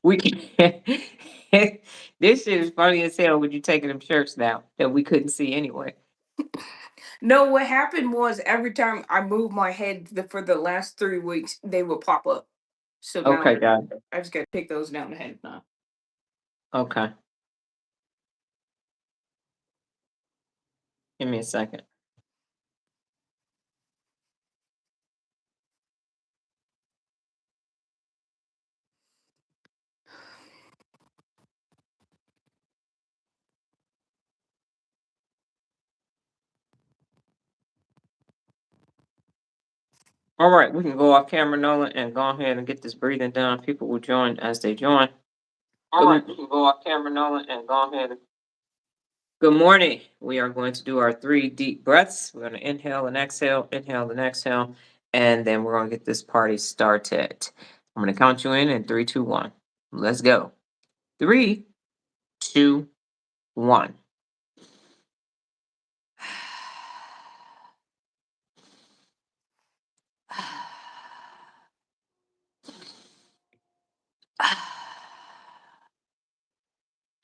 we can this shit is funny as hell when you taking them shirts down that we couldn't see anyway. No, what happened was every time I moved my head for the last 3 weeks, they would pop up. So now Okay, got it. I just got to pick those down ahead of time. Okay. Give me a second. All right, we can go off camera, Nola, and go ahead and get this breathing done. People will join as they join. All right, we can go off camera, Nola, and go ahead and good morning. We are going to do our 3 deep breaths. We're going to inhale and exhale, and then we're going to get this party started. I'm going to count you in 3, 2, 1. Let's go. 3, 2, 1.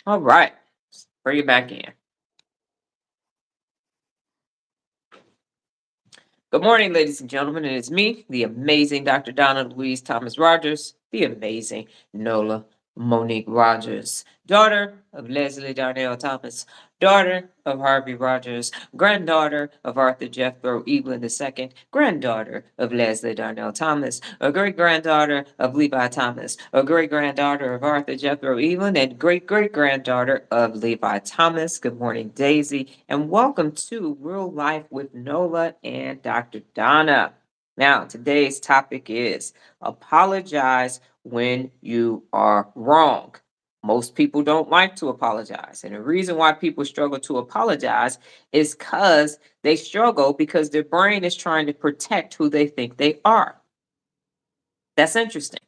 All right. Bring it back in. Good morning, ladies and gentlemen. It is me, the amazing Dr. Donna Louise Thomas-Rodgers, the amazing Nola Monique Rogers, daughter of Leslie Darnell Thomas, daughter of Harvey Rogers, granddaughter of Arthur Jethro Evelyn II, granddaughter of Leslie Darnell Thomas, a great granddaughter of Levi Thomas, a great granddaughter of Arthur Jethro Evelyn, and great great granddaughter of Levi Thomas. Good morning, Daisy, and welcome to Real Life with Nola and Dr. Donna. Now, today's topic is apologize when you are wrong. Most people don't like to apologize. And the reason why people struggle to apologize is because they struggle because their brain is trying to protect who they think they are. That's interesting.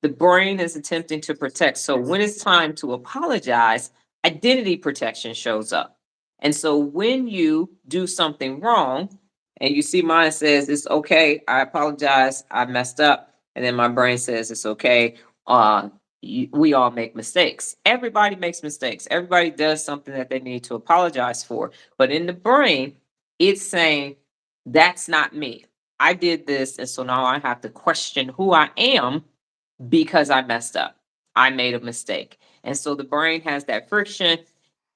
The brain is attempting to protect. So when it's time to apologize, identity protection shows up. And so when you do something wrong, and you see mine says, it's okay, I apologize, I messed up. And then my brain says, it's okay. We all make mistakes. Everybody makes mistakes. Everybody does something that they need to apologize for. But in the brain, it's saying, that's not me. I did this. And so now I have to question who I am because I messed up. I made a mistake. And so the brain has that friction.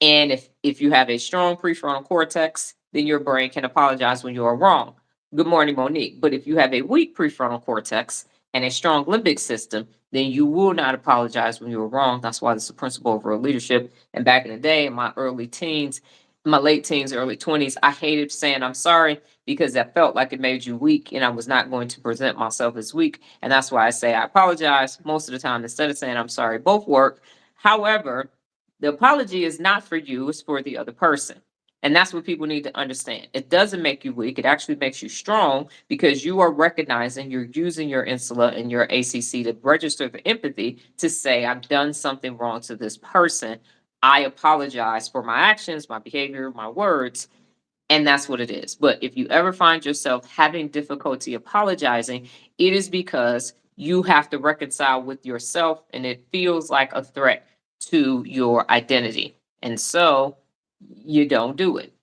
And if you have a strong prefrontal cortex, then your brain can apologize when you are wrong. Good morning, Monique. But if you have a weak prefrontal cortex and a strong limbic system, then you will not apologize when you are wrong. That's why this is a principle of real leadership. And back in the day, in my early teens, my late teens, early 20s, I hated saying I'm sorry because that felt like it made you weak, and I was not going to present myself as weak. And that's why I say I apologize most of the time instead of saying I'm sorry. Both work. However, the apology is not for you, it's for the other person. And that's what people need to understand. It doesn't make you weak. It actually makes you strong because you are recognizing, you're using your insula and your ACC to register the empathy to say, I've done something wrong to this person. I apologize for my actions, my behavior, my words. And that's what it is. But if you ever find yourself having difficulty apologizing, it is because you have to reconcile with yourself and it feels like a threat to your identity. And so you don't do it.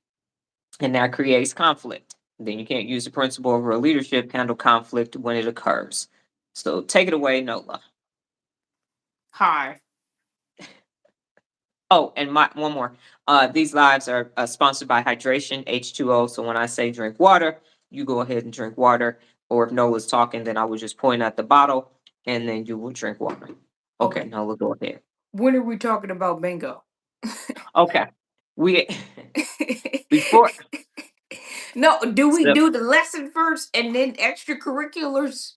And that creates conflict. Then you can't use the principle of real leadership, handle conflict when it occurs. So take it away, Nola. Hi. Oh, and one more. These lives are sponsored by Hydration H2O. So when I say drink water, you go ahead and drink water. Or if Nola's talking, then I will just point at the bottle and then you will drink water. Okay, Nola, go ahead. When are we talking about bingo? Okay. We before No, do we so do the lesson first and then extracurriculars?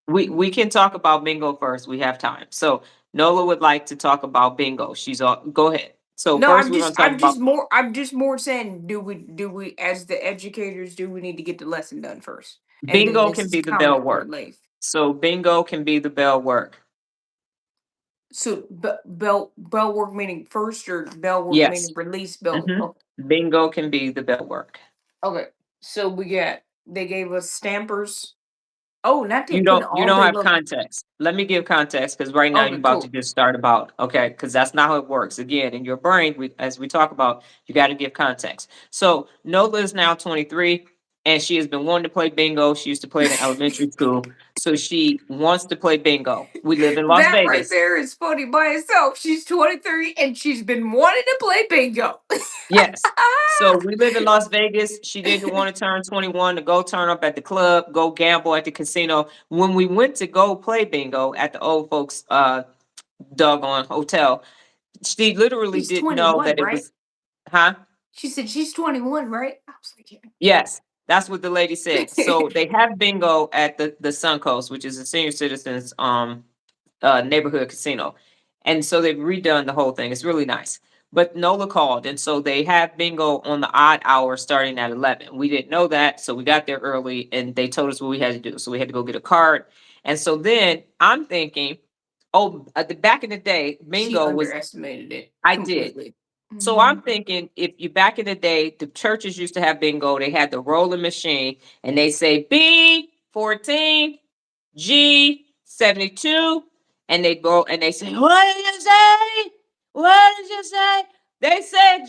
we can talk about bingo first. We have time. So Nola would like to talk about bingo. She's all go ahead. So No, first we're gonna talk about I'm just more saying, do we as the educators, do we need to get the lesson done first? And then bingo this can is be the bell comment work. relief. So bingo can be the bell work. So bell work meaning first or bell work Yes. meaning release bell? Mhm. Oh, Bingo can be the bell work. okay. So we got they gave us stampers. Oh, not they You put don't all day have long. context. Let me give context because right now you're Okay, about to cool. just start about, okay, because that's not how it works. Again, in your brain, as we talk about, you got to give context. So Nola is now 23 and she has been wanting to play bingo. She used to play it in elementary school. So she wants to play bingo. We live in Las That right Vegas. there is funny by itself. She's 23 and she's been wanting to play bingo. Yes. So we live in Las Vegas. She didn't want to turn 21 to go turn up at the club, go gamble at the casino. When we went to go play bingo at the old folks doggone hotel, she literally She's didn't know 21, that it right? was, huh? She said she's 21, right? I was like, Yes, that's what the lady said. yeah. So they have bingo at the Suncoast, which is a senior citizens neighborhood casino. And so they've redone the whole thing. It's really nice. But Nola called, and so they have bingo on the odd hour starting at 11. We didn't know that, so we got there early, and they told us what we had to do. So we had to go get a card. And so then I'm thinking, oh, back in the day, She bingo was, underestimated it I did. completely. So Mhm. I'm thinking if you back in the day, the churches used to have bingo. They had the rolling machine and they say B14, G72, and they go and they say, what did you say? What did you say? They said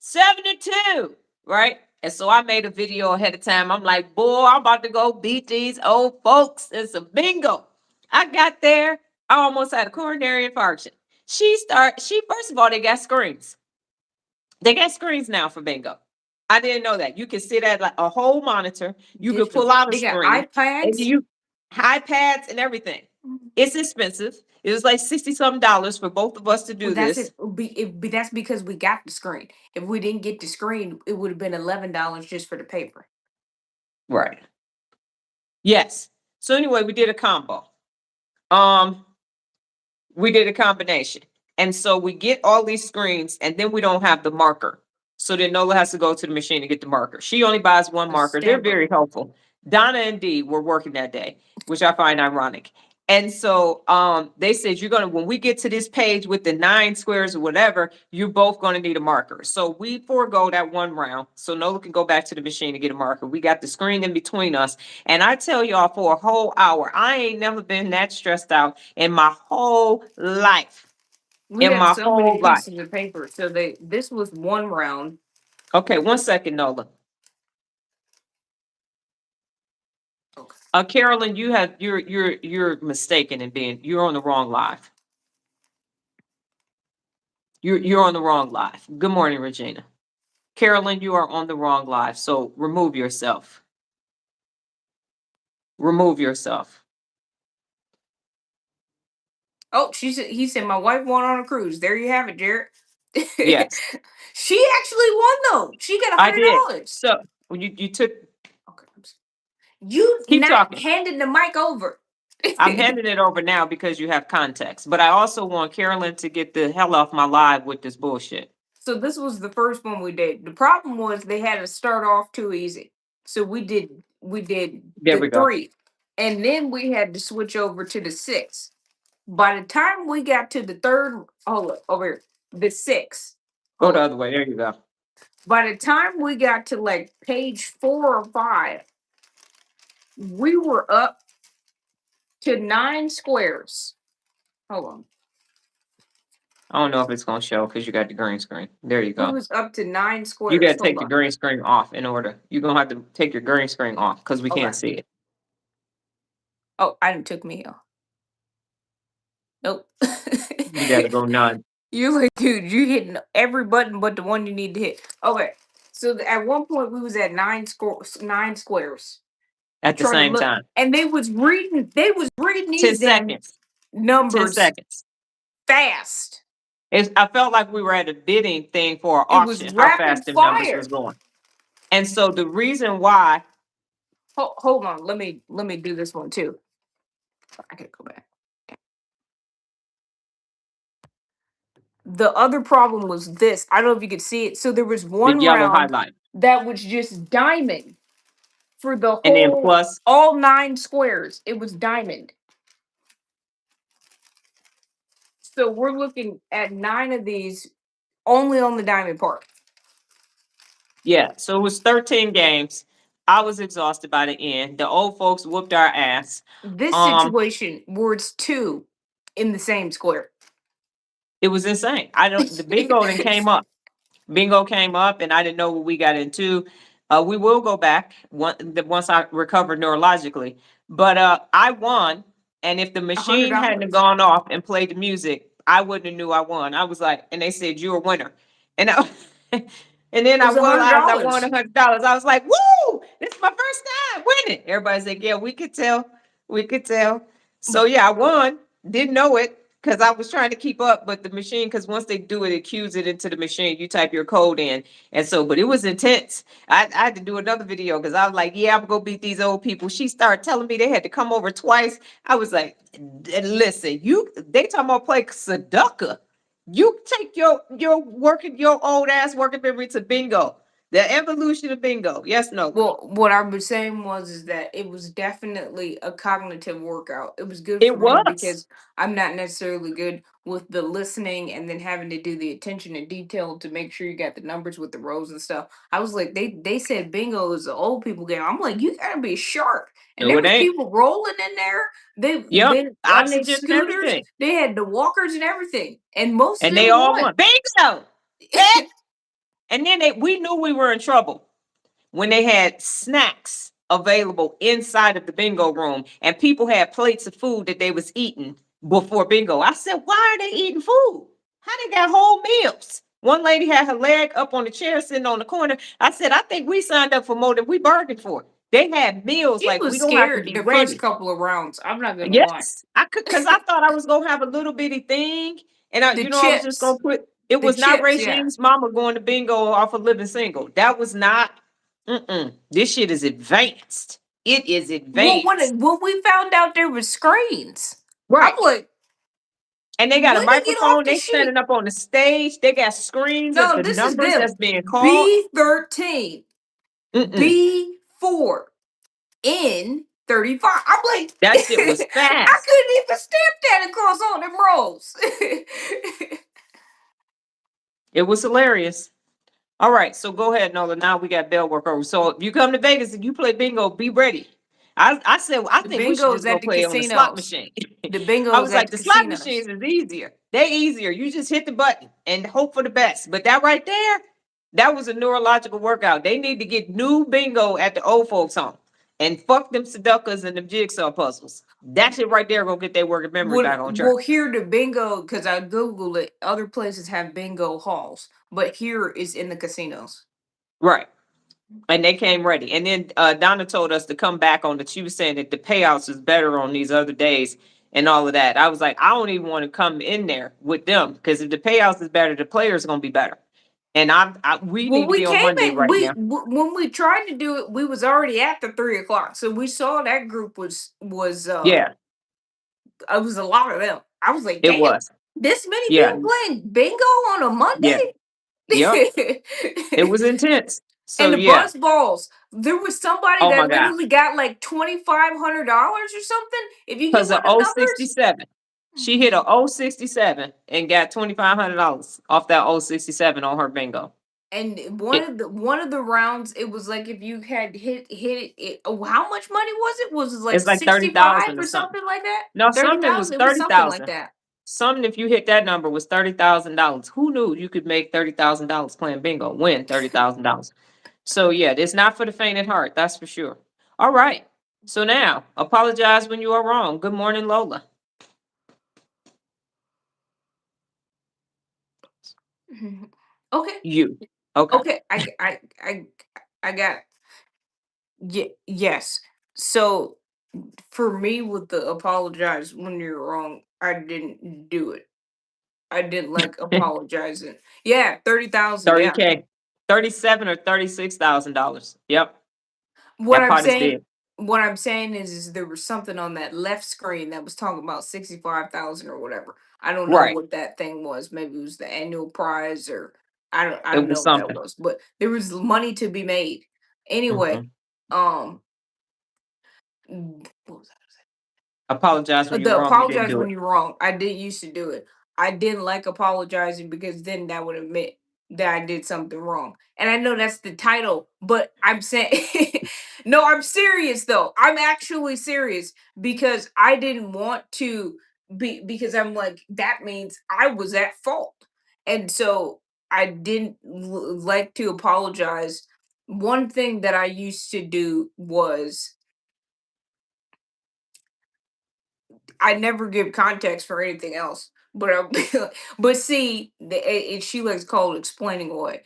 G72, right? And so I made a video ahead of time. I'm like, boy, I'm about to go beat these old folks in some bingo. I got there, I almost had a coronary infarction. She first of all, they got screens. They got screens now for bingo. I didn't know that. You can sit at like a whole monitor. You could Digital. pull out a They got screen and iPads. you iPads and everything. Mhm. It's expensive. It was like 60 some dollars for both of us to Well, do that's this. it. That's because we got the screen. If we didn't get the screen, it would have been $11 just for the paper. Right. Yes. So anyway, we did a combo. Um, we did a combination. And so we get all these screens and then we don't have the marker. So then Nola has to go to the machine to get the marker. She only buys one A marker. They're stamper. very helpful. Donna and Dee were working that day, which I find ironic. And so they said, you're going to, when we get to this page with the 9 squares or whatever, you're both going to need a marker. So we forego that one round. So Nola can go back to the machine to get a marker. We got the screen in between us. And I tell y'all, for a whole hour, I ain't never been that stressed out in my whole life. We In had my so many whole life. pieces of paper. So this was one round. Okay, 1 second, Nola. Okay. Carolyn, you're mistaken in being, you're on the wrong live. You're on the wrong live. Good morning, Regina. Carolyn, you are on the wrong live. So remove yourself. Remove yourself. Oh, he said my wife won on a cruise. There you have it, Jared. Yes, She actually won though. She got I did. $100. So when you took, Okay. You keep not talking. handing the mic over. I'm handing it over now because you have context. But I also want Carolyn to get the hell off my live with this bullshit. So this was the first one we did. The problem was they had to start off too easy. So we did There the we go. 3. And then we had to switch over to the 6. By the time we got to the third, hold up, over here, the 6. Go the Hold up. other way. There you go. By the time we got to like page 4 or 5, we were up to 9 squares. Hold on. I don't know if it's gonna show because you got the green screen. There you We go. was up to 9 You squares. gotta Hold take the on. green screen off in order. You're gonna have to take your green screen off because we Okay. can't see it. Oh, I didn't took me off. Nope. You gotta go none You're like, dude, you hitting every button but the one you need to hit. Okay. So at one point we was at 9 squares. at the Trying to same look, time. and they was reading 10 these damn seconds. 10 numbers seconds. fast. I felt like we were at a bidding thing for an It was auction, how rapid fast the numbers fire. was going. And so the reason why, Hold on, let me do this one too. I gotta go back. The other problem was this. I don't know if you could see it. So there was the one yellow round highlight, that was just diamond for the and then whole plus, all 9 squares. It was diamond. So we're looking at 9 of these only on the diamond part. yeah. So it was 13 games. I was exhausted by the end. The old folks whooped our ass. This Um, situation where it's two in the same square. it was insane. I don't. The bingo then came up. Bingo came up, and I didn't know what we got into. We will go back once I recover neurologically. But I won, and if the machine hadn't $100. gone off and played the music, I wouldn't have knew I won. I was like, and they said you're a winner, and I, and then It I was realized I won $100. $100. I was like, woo! This is my first time winning. Everybody's like, yeah, we could tell, we could tell. So yeah, I won. Didn't know it because I was trying to keep up, but the machine, because once they do it, it cues it into the machine. You type your code in, and so, but it was intense. I had to do another video because I was like, yeah, I'm gonna beat these old people. She started telling me they had to come over twice. I was like, listen, they talking about play Sudoku. You take your old ass working memory to bingo. The evolution of bingo. Yes, no. Well, what I was saying is that it was definitely a cognitive workout. It was good It for me was. because I'm not necessarily good with the listening and then having to do the attention to detail to make sure you got the numbers with the rows and stuff. I was like, they said bingo is an old people game. I'm like, you gotta be sharp. And No, there it was ain't. people rolling in there. Yep. They on their Oxygen and scooters. everything. They had the walkers and everything, and most of And they them all won. won. Bingo. Heck. And then we knew we were in trouble when they had snacks available inside of the bingo room and people had plates of food that they was eating before bingo. I said, why are they eating food? How they got whole meals? One lady had her leg up on the chair sitting on the corner. I said, I think we signed up for more than we bargained for. They had meals She like we was don't have to scared be the first ready. couple of rounds. I'm not gonna lie. Yes, I could because I thought I was gonna have a little bitty thing, and The I was just gonna chips. put. It The was not chips, yeah. Regine's mama going to bingo off of living single. That was not. This shit is advanced. It is Well, advanced, when we found out there was screens, I'm right? like, And they got a when they get off microphone. the They standing sheet. up on the stage. They got screens of No, the this is numbers them. that's being called. B13, Mm-mm. B4, N35. I'm like, That shit was I fast. couldn't even stamp that across all them rows. It was hilarious. All right, so go ahead, Nola. Now we got bell work over. So if you come to Vegas and you play bingo, be ready. I said I The think we should bingo is just go at the play on the slot casinos. machine. The bingo I is was at like, the the slot casinos. machines is easier. They easier. You just hit the button and hope for the best. But that right there, that was a neurological workout. They need to get new bingo at the old folks home and fuck them Sudokus and them jigsaw puzzles. That shit right there gonna get their working memory back on track. Well, here the bingo, because I googled it. Other places have bingo halls, but here is in the casinos. Right. And they came ready. And then Donna told us to come back on that. She was saying that the payouts is better on these other days and all of that. I was like, I don't even want to come in there with them because if the payouts is better, the players gonna be better. And we Well, need to we be on came Monday in. right now. When we tried to do it, we was already at the 3 o'clock, so we saw that group was Yeah, it was a lot of them. I was like, it damn, was. this many Yeah, people playing bingo on a yeah, Monday. yep. It was intense. So And the yeah. buzz balls. There was somebody Oh my that God. literally got like $2,500 or something. If you get Because one of of the numbers. 067. She hit a 067 and got $2,500 off that 067 on her bingo. And It, one of the rounds, it was like if you had hit it, oh, how much money was it? Was it like it's like 65 30,000 or or something. something like that? No, Thirty something it was thousand. It was something like 30,000. that. Something if you hit that number was $30,000. Who knew you could make $30,000 playing bingo, win $30,000? So yeah, it's not for the faint at heart, that's for sure. All right. So now, apologize when you are wrong. Good morning, Lola. Okay. You. Okay. Okay. I got yes. So for me with the apologize when you're wrong, I didn't do it. I didn't like apologizing. Yeah, 30,000. Yeah. 30K. 37 or $36,000. Yep. What That I'm part is saying big. what I'm saying is there was something on that left screen that was talking about 65,000 or whatever. I don't know Right. what that thing was. Maybe it was the annual prize or I It don't was know what that something. was, but there was money to be made. Anyway, Mhm. um what was Apologize when you're the wrong. You didn't apologize do when it. you're wrong. I did used to do it. I didn't like apologizing because then that would admit that I did something wrong. And I know that's the title, but I'm saying No, I'm serious though. I'm actually serious because I didn't want to be, because I'm like, that means I was at fault. And so I didn't like to apologize. One thing that I used to do was I never give context for anything else. But but see, she likes to call it explaining away.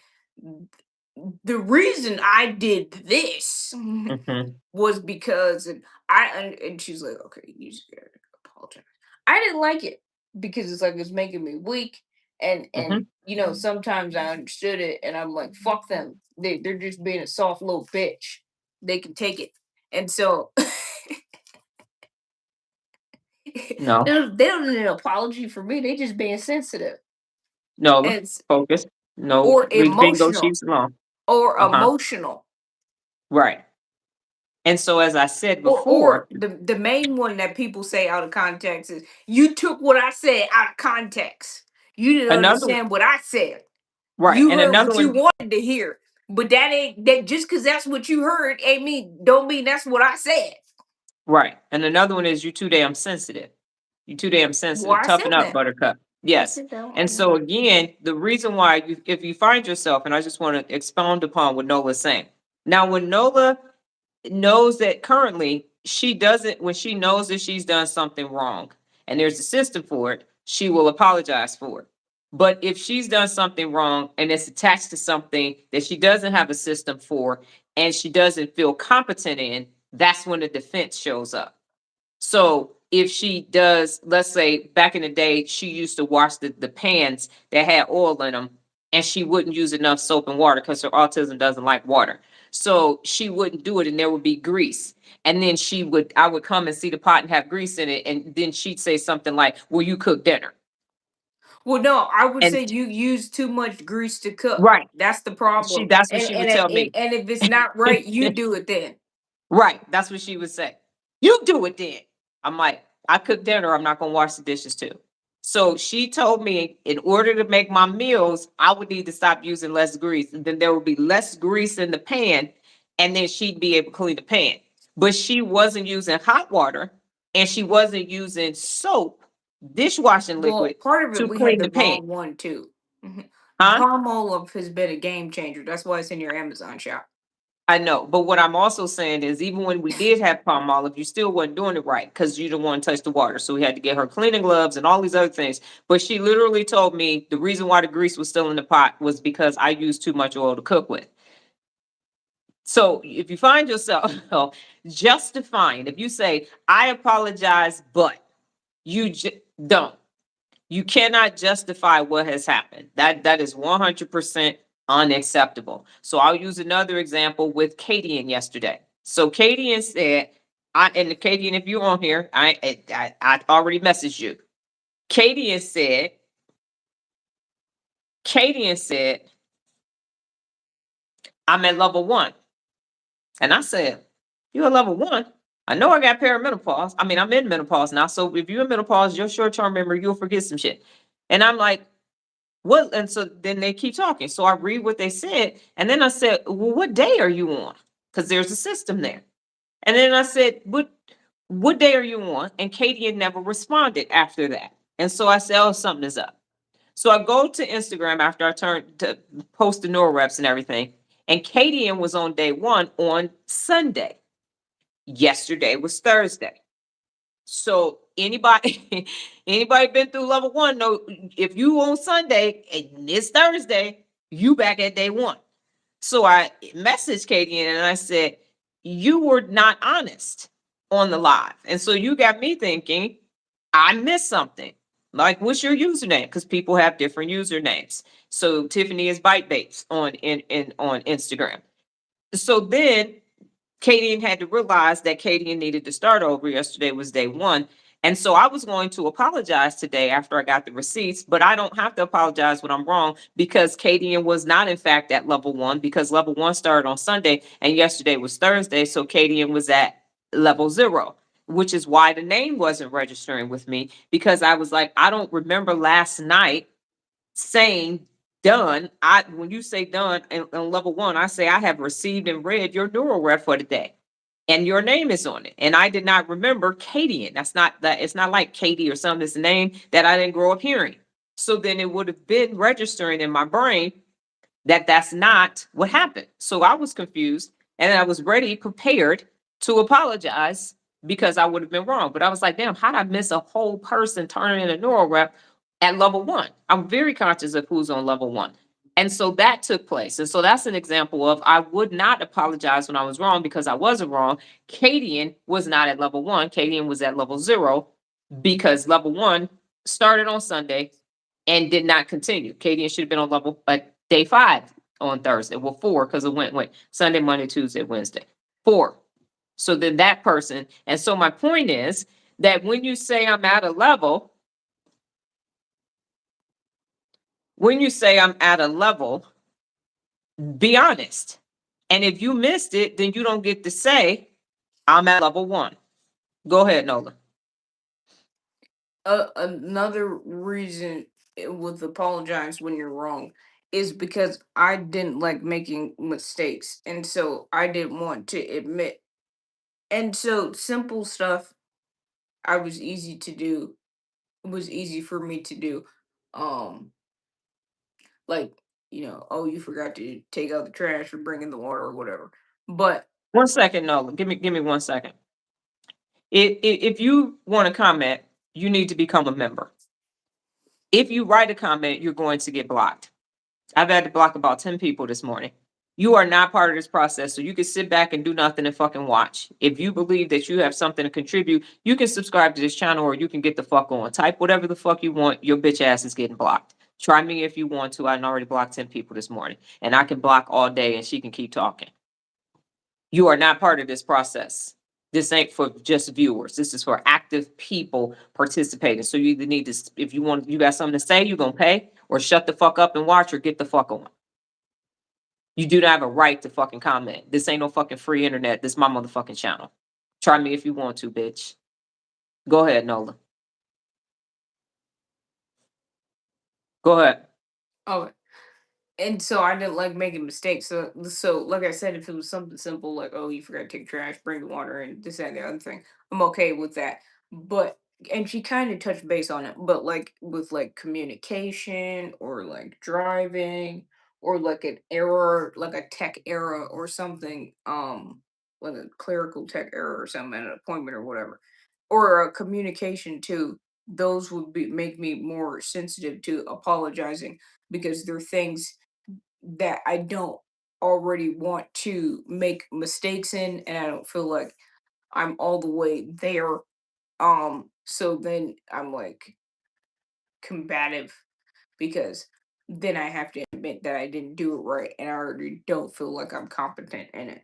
The reason I did this Mhm, was because and she's like, okay, you just gotta apologize. I didn't like it because it's like it's making me weak, and mhm. sometimes I understood it, and I'm like, fuck them. They're just being a soft little bitch. They can take it, and so No, they don't need an apology for me. They just being sensitive Nola, and focus. No, or leave bingo emotional sheets alone. or Uh-huh. emotional. Right. And so as I said Or before, the main one that people say out of context is, you took what I said out of context. You didn't another one, understand what I said. right, You and heard another what you one, wanted to hear. But that ain't that, just because that's what you heard ain't mean don't mean that's what I said. right, and another one is you too damn sensitive. You too damn Well, sensitive. I said Toughen up, that. buttercup. I Yes. said that And one. so again, the reason why you, if you find yourself, and I just want to expound upon what Nola's saying. Now, when Nola knows that currently she doesn't, when she knows that she's done something wrong and there's a system for it, she will apologize for it. But if she's done something wrong and it's attached to something that she doesn't have a system for and she doesn't feel competent in, that's when the defense shows up. So if she does, let's say back in the day, she used to wash the pans that had oil in them and she wouldn't use enough soap and water because her autism doesn't like water. So she wouldn't do it and there would be grease. And then I would come and see the pot and have grease in it. And then she'd say something like, "Will you cook dinner?" Well, no, I would And say you use too much grease to cook. right. That's the problem. That's what And she would tell me. and if it's not right, you do it then. Right. That's what she would say. You do it then. I'm like, I cook dinner. I'm not going to wash the dishes too. So she told me in order to make my meals, I would need to stop using less grease. And then there would be less grease in the pan. And then she'd be able to clean the pan. But she wasn't using hot water and she wasn't using soap, dishwashing Well, liquid part of it to we had clean the the pan. wrong one too. Mhm. Huh? Palm olive has been a game changer. That's why it's in your Amazon shop. I know, but what I'm also saying is even when we did have palm olive, you still wasn't doing it right because you didn't want to touch the water. So we had to get her cleaning gloves and all these other things. But she literally told me the reason why the grease was still in the pot was because I used too much oil to cook with. So if you find yourself justifying, if you say, I apologize, but don't. You cannot justify what has happened. That is 100% unacceptable. So I'll use another example with Kadian yesterday. So Kadian said, Kadian, if you're on here, I already messaged you. Kadian said, Kadian said, I'm at level 1. And I said, you're at level 1? I know I got perimenopause. I mean, I'm in menopause now. So if you're in menopause, your short-term memory, you'll forget some shit. And I'm like, what? And so then they keep talking. So I read what they said. And then I said, well, what day are you on? Because there's a system there. And then I said, what day are you on? And Katie had never responded after that. And so I said, oh, something is up. So I go to Instagram after I turned to post the Neuro Reps and everything. And Katie was on day 1 on Sunday. Yesterday was Thursday. So anybody anybody been through level 1 know if you on Sunday and it's Thursday, you back at day 1. So I messaged Katie and I said, you were not honest on the live. And so you got me thinking, I missed something. Like, what's your username? Because people have different usernames. So Tiffany is Bite Babes on Instagram. So then Katie had to realize that Katie needed to start over. Yesterday was day 1. And so I was going to apologize today after I got the receipts, but I don't have to apologize when I'm wrong because Katie was not, in fact, at level 1 because level 1 started on Sunday and yesterday was Thursday. So Katie was at level 0, which is why the name wasn't registering with me because I was like, I don't remember last night saying done. When you say done on level 1, I say I have received and read your neural ref for the day. and your name is on it. And I did not remember Katie. That's not that. It's not like Katie or something. It's a name that I didn't grow up hearing. So then it would have been registering in my brain that that's not what happened. So I was confused, and I was ready, prepared to apologize because I would have been wrong. But I was like, damn, how'd I miss a whole person turning in a neuro rep at level 1? I'm very conscious of who's on level 1. And so that took place. And so that's an example of I would not apologize when I was wrong because I wasn't wrong. Cadian was not at level 1. Cadian was at level 0 because level 1 started on Sunday and did not continue. Cadian should have been on level day 5 on Thursday. Well, 4 because it went Sunday, Monday, Tuesday, Wednesday. 4. So then that person. And so my point is that when you say I'm at a level, be honest. And if you missed it, then you don't get to say I'm at level 1. Go ahead, Nola. Another reason with apologize when you're wrong is because I didn't like making mistakes, and so I didn't want to admit. And so simple stuff I was easy to do was easy for me to do. Um, like, oh, you forgot to take out the trash or bring in the water or whatever. But 1 second, Nola. Give me 1 second. If you want to comment, you need to become a member. If you write a comment, you're going to get blocked. I've had to block about 10 people this morning. You are not part of this process, so you can sit back and do nothing and fucking watch. If you believe that you have something to contribute, you can subscribe to this channel or you can get the fuck on. Type whatever the fuck you want. Your bitch ass is getting blocked. Try me if you want to. I already blocked 10 people this morning, and I can block all day and she can keep talking. You are not part of this process. This ain't for just viewers. This is for active people participating. So you either need to, if you got something to say, you're going to pay, or shut the fuck up and watch, or get the fuck on. You do not have a right to fucking comment. This ain't no fucking free internet. This is my motherfucking channel. Try me if you want to, bitch. Go ahead, Nola. Go ahead. oh, and so I didn't like making mistakes. So like I said, if it was something simple like, oh, you forgot to take trash, bring the water, and this and the other thing, I'm okay with that. But and she kind of touched base on it, but like with like communication or like driving or like an error, like a tech error or something, like a clerical tech error or something at an appointment or whatever, or a communication too. Those would make me more sensitive to apologizing because they're things that I don't already want to make mistakes in, and I don't feel like I'm all the way there. So then I'm like combative because then I have to admit that I didn't do it right and I already don't feel like I'm competent in it.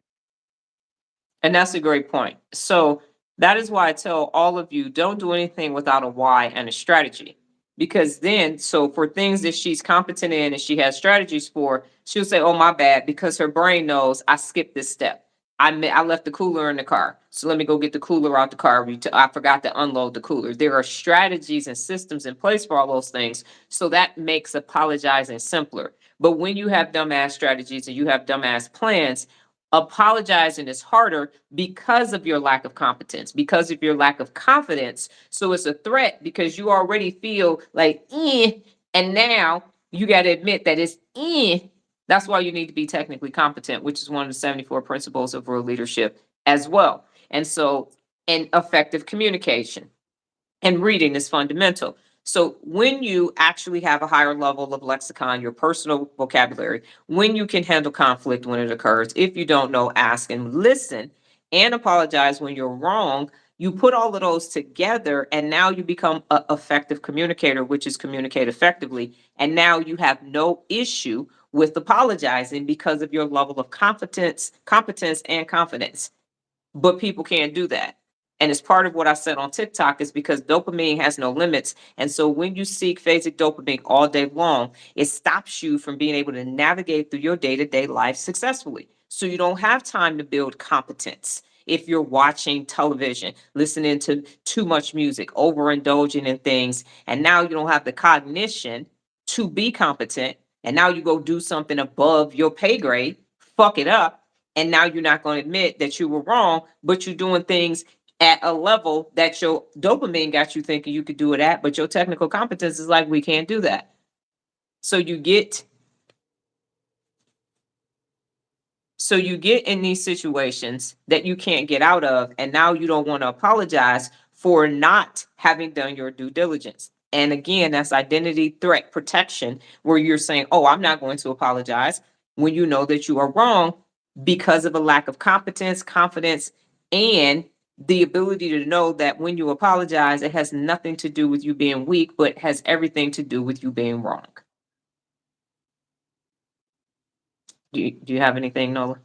And that's a great point. So that is why I tell all of you, don't do anything without a why and a strategy. Because then, so for things that she's competent in and she has strategies for, she'll say, oh, my bad, because her brain knows I skipped this step. I left the cooler in the car. So let me go get the cooler out the car. I forgot to unload the cooler. There are strategies and systems in place for all those things. So that makes apologizing simpler. But when you have dumbass strategies and you have dumbass plans, apologizing is harder because of your lack of competence, because of your lack of confidence. So it's a threat because you already feel like, and now you got to admit that it's, that's why you need to be technically competent, which is one of the 74 principles of real leadership as well. And so, and effective communication and reading is fundamental. So when you actually have a higher level of lexicon, your personal vocabulary, when you can handle conflict when it occurs, if you don't know, ask and listen and apologize when you're wrong, you put all of those together and now you become an effective communicator, which is communicate effectively. And now you have no issue with apologizing because of your level of competence and confidence. But people can't do that. And it's part of what I said on TikTok is because dopamine has no limits. And so when you seek phasic dopamine all day long, it stops you from being able to navigate through your day-to-day life successfully. So you don't have time to build competence. If you're watching television, listening to too much music, overindulging in things, and now you don't have the cognition to be competent, and now you go do something above your pay grade, fuck it up, And now you're not going to admit that you were wrong, but you're doing things at a level that your dopamine got you thinking you could do it at, but your technical competence is like, we can't do that. So you get in these situations that you can't get out of, and now you don't want to apologize for not having done your due diligence. And again, that's identity threat protection, where you're saying, oh, I'm not going to apologize, when you know that you are wrong because of a lack of competence, confidence, and the ability to know that when you apologize, it has nothing to do with you being weak, but has everything to do with you being wrong. Do you have anything, Nola?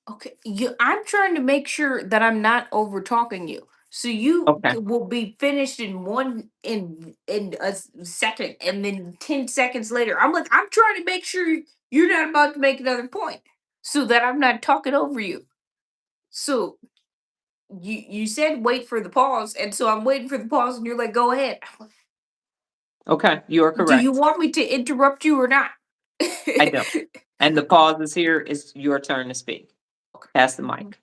Okay, I'm trying to make sure that I'm not over talking you. So you Okay. will be finished in a second, and then 10 seconds later, I'm trying to make sure you're not about to make another point, so that I'm not talking over you. So you said wait for the pause, and so I'm waiting for the pause, and you're like, go ahead. Okay, you are Do you correct. want me to interrupt you or not? I don't. And the pause is here. It's your turn to speak. Pass the mic. Here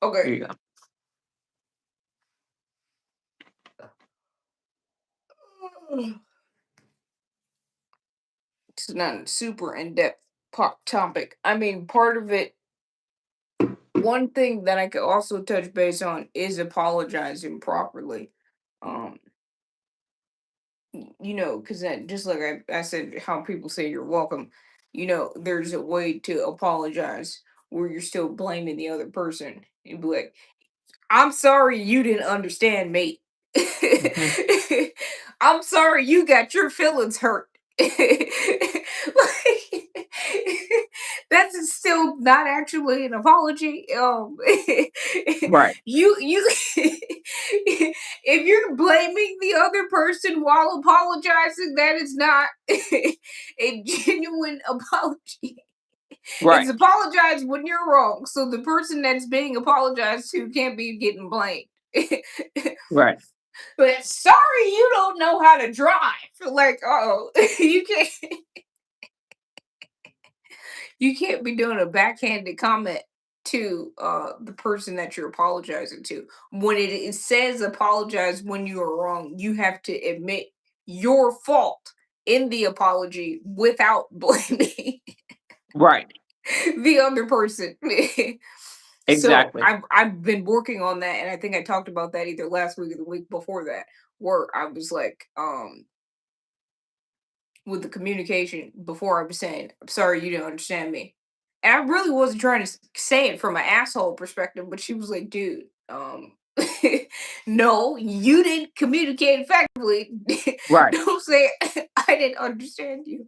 Okay. you go. It's not a super in-depth topic. I mean, part of it, one thing that I could also touch base on is apologizing properly. Um, because just like I said, how people say you're welcome, there's a way to apologize where you're still blaming the other person. You'd be like, I'm sorry you didn't understand, mate. Mhm. I'm sorry you got your feelings hurt. That's still not actually an apology. Right, You if you're blaming the other person while apologizing, that is not a genuine apology. right, It's apologize when you're wrong, so the person that's being apologized to can't be getting blamed. right, But sorry, you don't know how to drive. Like, oh, you can't be doing a backhanded comment to the person that you're apologizing to. When it says apologize when you are wrong, you have to admit your fault in the apology without blaming right. the other person. So Exactly. I've been working on that, and I think I talked about that either last week or the week before that, where I was like, with the communication before, I was saying, I'm sorry you didn't understand me. And I really wasn't trying to say it from an asshole perspective, but she was like, dude, no, you didn't communicate effectively. Right. Don't say I didn't understand you.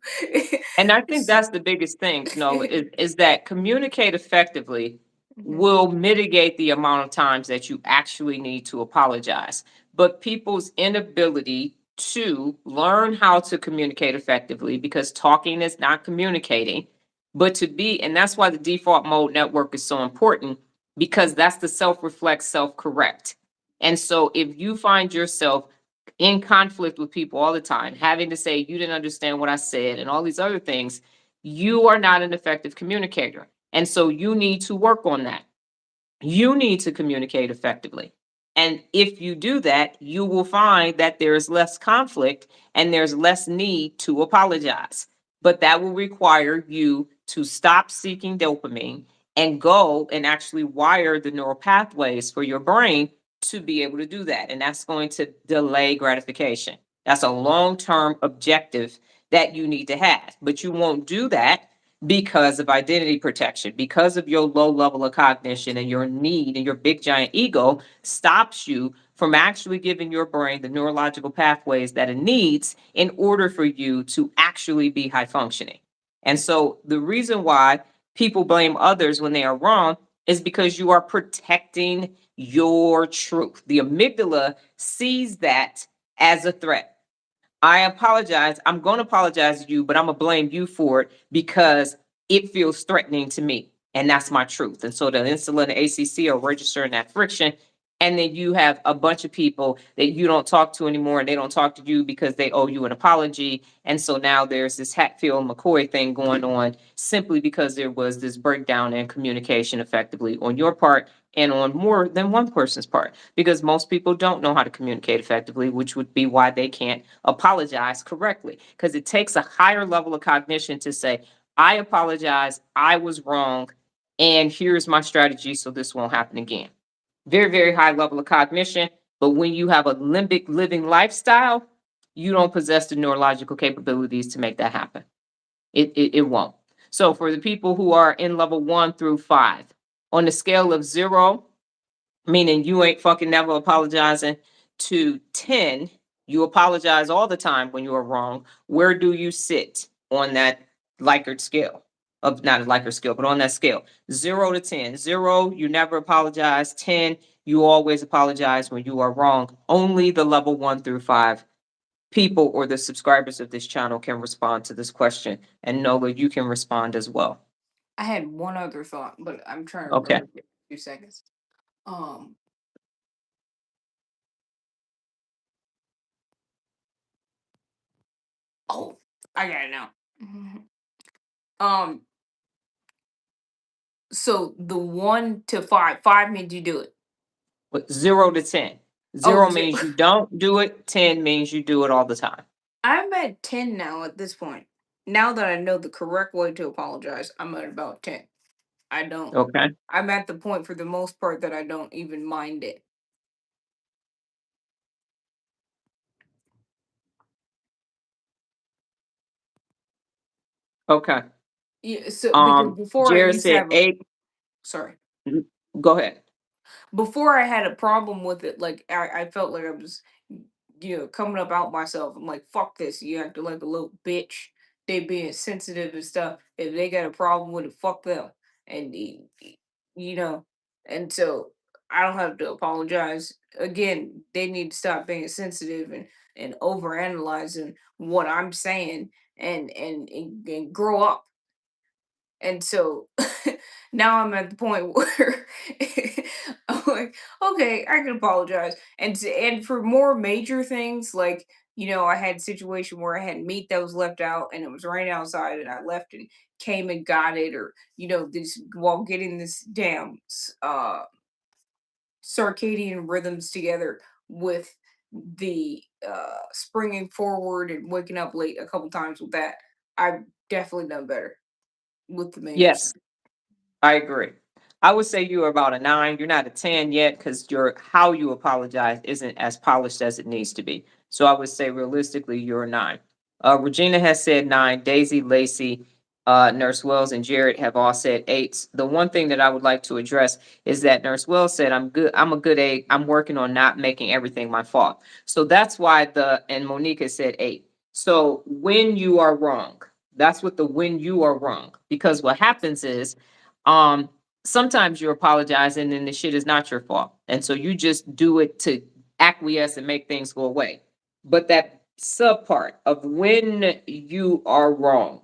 And I think S- that's the biggest thing, Nola, is that communicate effectively Mhm. will mitigate the amount of times that you actually need to apologize. But people's inability to learn how to communicate effectively, because talking is not communicating, but to be, and that's why the default mode network is so important, because that's the self-reflect, self-correct. And so if you find yourself in conflict with people all the time, having to say, you didn't understand what I said, and all these other things, you are not an effective communicator. And so you need to work on that. You need to communicate effectively. And if you do that, you will find that there is less conflict and there's less need to apologize. But that will require you to stop seeking dopamine and go and actually wire the neural pathways for your brain to be able to do that. And that's going to delay gratification. That's a long term objective that you need to have. But you won't do that because of identity protection, because of your low level of cognition, and your need, and your big giant ego stops you from actually giving your brain the neurological pathways that it needs in order for you to actually be high functioning. And so the reason why people blame others when they are wrong is because you are protecting your truth. The amygdala sees that as a threat. I apologize. I'm going to apologize to you, but I'm going to blame you for it because it feels threatening to me. And that's my truth. And so the insulin and ACC are registering that friction. And then you have a bunch of people that you don't talk to anymore, and they don't talk to you because they owe you an apology. And so now there's this Hatfield McCoy thing going on simply because there was this breakdown in communication effectively on your part and on more than one person's part, because most people don't know how to communicate effectively, which would be why they can't apologize correctly, because it takes a higher level of cognition to say, I apologize, I was wrong, and here's my strategy so this won't happen again. Very, very high level of cognition. But when you have a limbic living lifestyle, you don't possess the neurological capabilities to make that happen. It won't. So for the people who are in level 1 through 5, on the scale of 0, meaning you ain't fucking never apologizing, to 10, you apologize all the time when you are wrong. Where do you sit on that Likert scale? Of not a Likert scale, but on that scale, 0 to 10. 0, you never apologize. 10, you always apologize when you are wrong. Only the level 1 through 5 people or the subscribers of this channel can respond to this question. And Nola, you can respond as well. I had one other thought, but I'm trying to Okay. remember it in a few seconds. Um, oh, I got it now. Um, so the 1 to 5, 5 means you do it. But 0 to 10. Oh, 0 means you don't do it. 10 means you do it all the time. I'm at 10 now at this point. Now that I know the correct way to apologize, I'm at about 10. I don't, Okay. I'm at the point for the most part that I don't even mind it. Okay. Yeah, so because before I Jared used to said have a, 8. sorry, Go ahead. before I had a problem with it, like I felt like I was, coming up out myself. I'm like, fuck this. You acting like a little bitch. They being sensitive and stuff. If they got a problem with it, fuck them. And you know, and so I don't have to apologize. Again, they need to stop being sensitive and over analyzing what I'm saying and grow up. And so now I'm at the point where I'm like, okay, I can apologize. And for more major things, like, I had a situation where I had meat that was left out and it was raining outside and I left and came and got it, or, this while getting this damn circadian rhythms together with the springing forward and waking up late a couple times with that. I've definitely done better with the major Yes, stuff. I agree. I would say you are about a 9. You're not a 10 yet because your how you apologize isn't as polished as it needs to be. So I would say realistically, you're a 9. Regina has said 9. Daisy, Lacey, Nurse Wells, and Jared have all said 8s. The one thing that I would like to address is that Nurse Wells said, I'm good. I'm a good 8. I'm working on not making everything my fault. So that's why and Monique has said 8. So when you are wrong, that's what the when you are wrong. Because what happens is, um, sometimes you apologize and then the shit is not your fault. And so you just do it to acquiesce and make things go away. But that sub part of when you are wrong,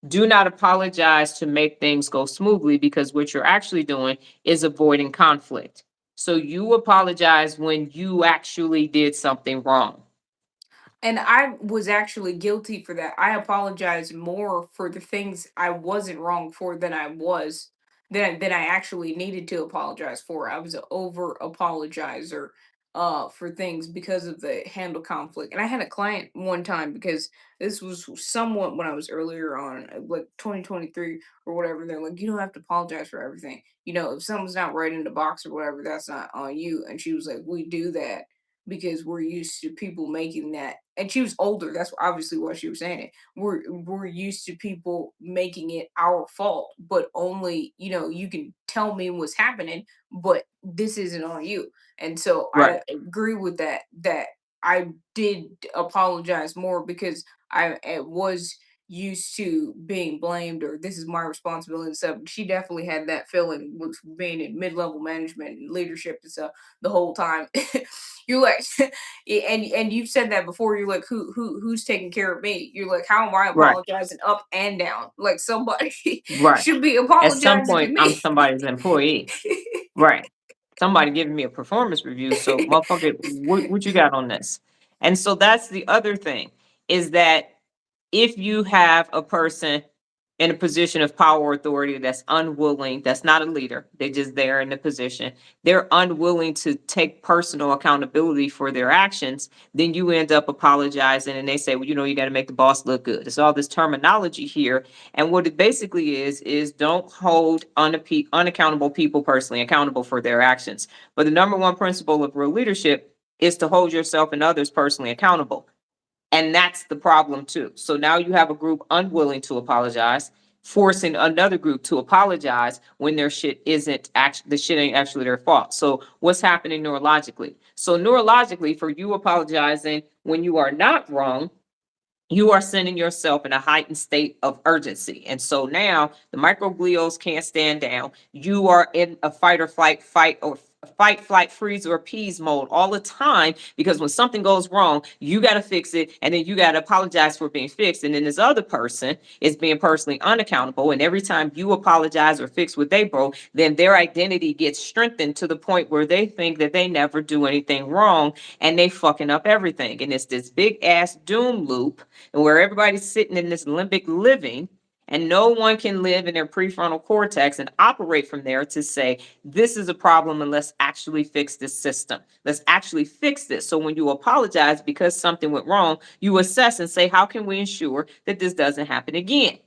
do not apologize to make things go smoothly, because what you're actually doing is avoiding conflict. So you apologize when you actually did something wrong. And I was actually guilty for that. I apologize more for the things I wasn't wrong for than I was than I actually needed to apologize for. I was an over apologizer for things because of the handle conflict. And I had a client one time, because this was somewhat when I was earlier on, like 2023 or whatever. They're like, you don't have to apologize for everything. If something's not right in the box or whatever, that's not on you. And she was like, we do that because we're used to people making that. And she was older, that's obviously why she was saying it. We're used to people making it our fault, but only, you can tell me what's happening, but this isn't on you. And so Right. I agree with that I did apologize more because I was used to being blamed, or this is my responsibility and stuff. She definitely had that feeling with being in mid-level management and leadership and stuff the whole time. You're like, and you've said that before. You're like, who's taking care of me? You're like, how am I Right. apologizing up and down? Like somebody Right. should be At some apologizing to point, I'm me. somebody's employee. Right. Somebody giving me a performance review. So, motherfucker, what you got on this? And so that's the other thing is that if you have a person in a position of power or authority that's unwilling, that's not a leader, they're just there in the position, they're unwilling to take personal accountability for their actions, then you end up apologizing and they say, well, you got to make the boss look good. It's all this terminology here. And what it basically is don't hold unaccountable people personally accountable for their actions. But the number one principle of real leadership is to hold yourself and others personally accountable. And that's the problem too. So now you have a group unwilling to apologize, forcing another group to apologize when their shit isn't actually, the shit ain't actually their fault. So what's happening neurologically? So neurologically, for you apologizing when you are not wrong, you are sending yourself in a heightened state of urgency. And so now the microglials can't stand down. You are in a fight, flight, freeze, or appease mode all the time because when something goes wrong, you got to fix it and then you got to apologize for being fixed. And then this other person is being personally unaccountable. And every time you apologize or fix what they broke, then their identity gets strengthened to the point where they think that they never do anything wrong and they fucking up everything. And it's this big ass doom loop and where everybody's sitting in this limbic living and no one can live in their prefrontal cortex and operate from there to say, this is a problem and let's actually fix this system. Let's actually fix this. So when you apologize because something went wrong, you assess and say, how can we ensure that this doesn't happen again?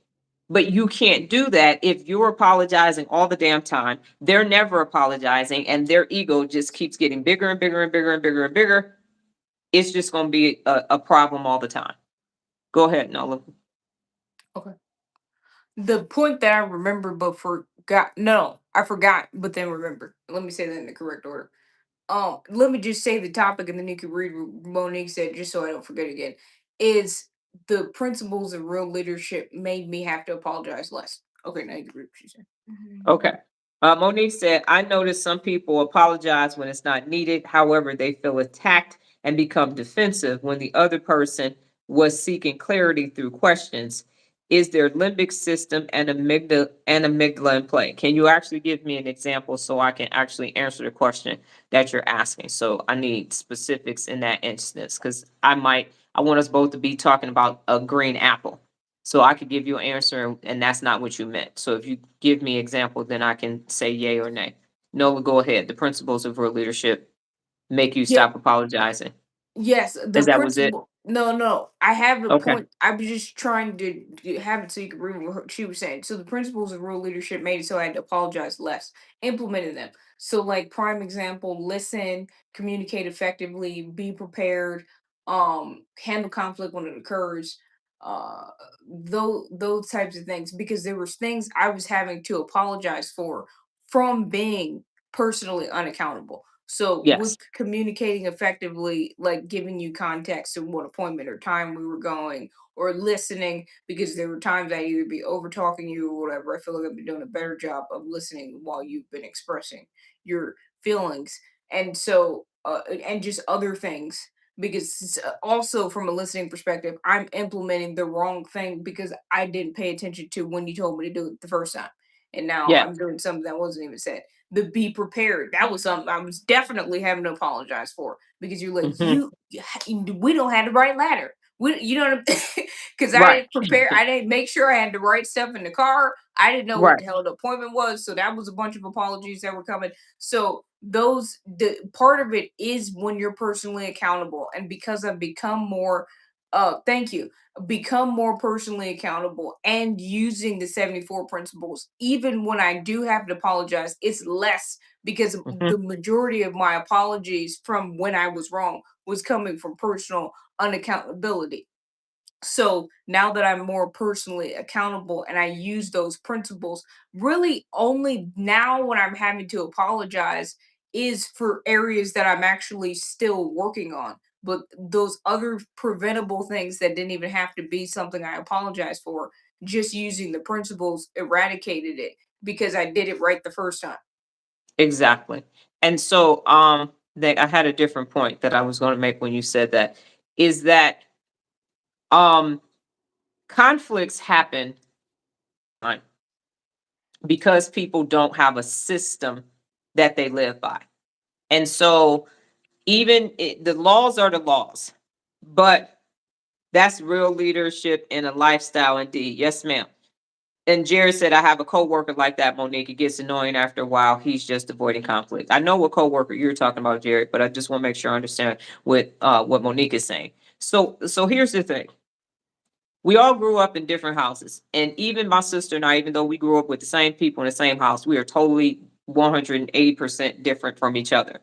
But you can't do that if you're apologizing all the damn time. They're never apologizing and their ego just keeps getting bigger and bigger and bigger and bigger and bigger. It's just going to be a problem all the time. Go ahead, Nola. Okay. The point that I remember but forgot. No, I forgot, but then remember. Let me say that in the correct order. Let me just say the topic, and then you can read what Monique said, just so I don't forget again. Is the principles of real leadership made me have to apologize less? Okay, now you can read what she said. Okay. Monique said, I noticed some people apologize when it's not needed. However, they feel attacked and become defensive when the other person was seeking clarity through questions. Is their limbic system and amygdala in play? Can you actually give me an example so I can actually answer the question that you're asking? So I need specifics in that instance because I want us both to be talking about a green apple. So I could give you an answer and that's not what you meant. So if you give me example, then I can say yay or nay. No, go ahead. The principles of real leadership make you Yeah. stop apologizing. Yes, As the that was it? principle. No, no, I have a Okay. point. I was just trying to have it so you could read what she was saying. So the principles of real leadership made it so I had to apologize less. Implemented them. So like prime example: listen, communicate effectively, be prepared, handle conflict when it occurs. Uh, those types of things because there was things I was having to apologize for from being personally unaccountable. So with Yes. communicating effectively, like giving you context of what appointment or time we were going, or listening, because there were times I'd either be over talking you or whatever. I feel like I've been doing a better job of listening while you've been expressing your feelings. And so, and just other things. Because also from a listening perspective, I'm implementing the wrong thing because I didn't pay attention to when you told me to do it the first time. And now Yes. I'm doing something that wasn't even said. The be prepared. That was something I was definitely having to apologize for because you're like, Mhm. we don't have the right ladder. You know what I'm because I Right. didn't prepare, I didn't make sure I had the right stuff in the car. I didn't know what Right. the hell the appointment was. So that was a bunch of apologies that were coming. So the part of it is when you're personally accountable. And because I've become more thank you become more personally accountable and using the 74 principles, even when I do have to apologize, it's less because Mhm. the majority of my apologies from when I was wrong was coming from personal unaccountability. So now that I'm more personally accountable and I use those principles, really only now when I'm having to apologize is for areas that I'm actually still working on. But those other preventable things that didn't even have to be something I apologize for, just using the principles eradicated it because I did it right the first time. Exactly. And so that I had a different point that I was going to make when you said that is that um conflicts happen because people don't have a system that they live by. And so the laws are the laws, but that's real leadership and a lifestyle indeed. Yes, ma'am. And Jerry said, I have a coworker like that, Monique. It gets annoying after a while. He's just avoiding conflict. I know what coworker you're talking about, Jerry, but I just want to make sure I understand what Monique is saying. So here's the thing. We all grew up in different houses. And even my sister and I, even though we grew up with the same people in the same house, we are totally 180% different from each other.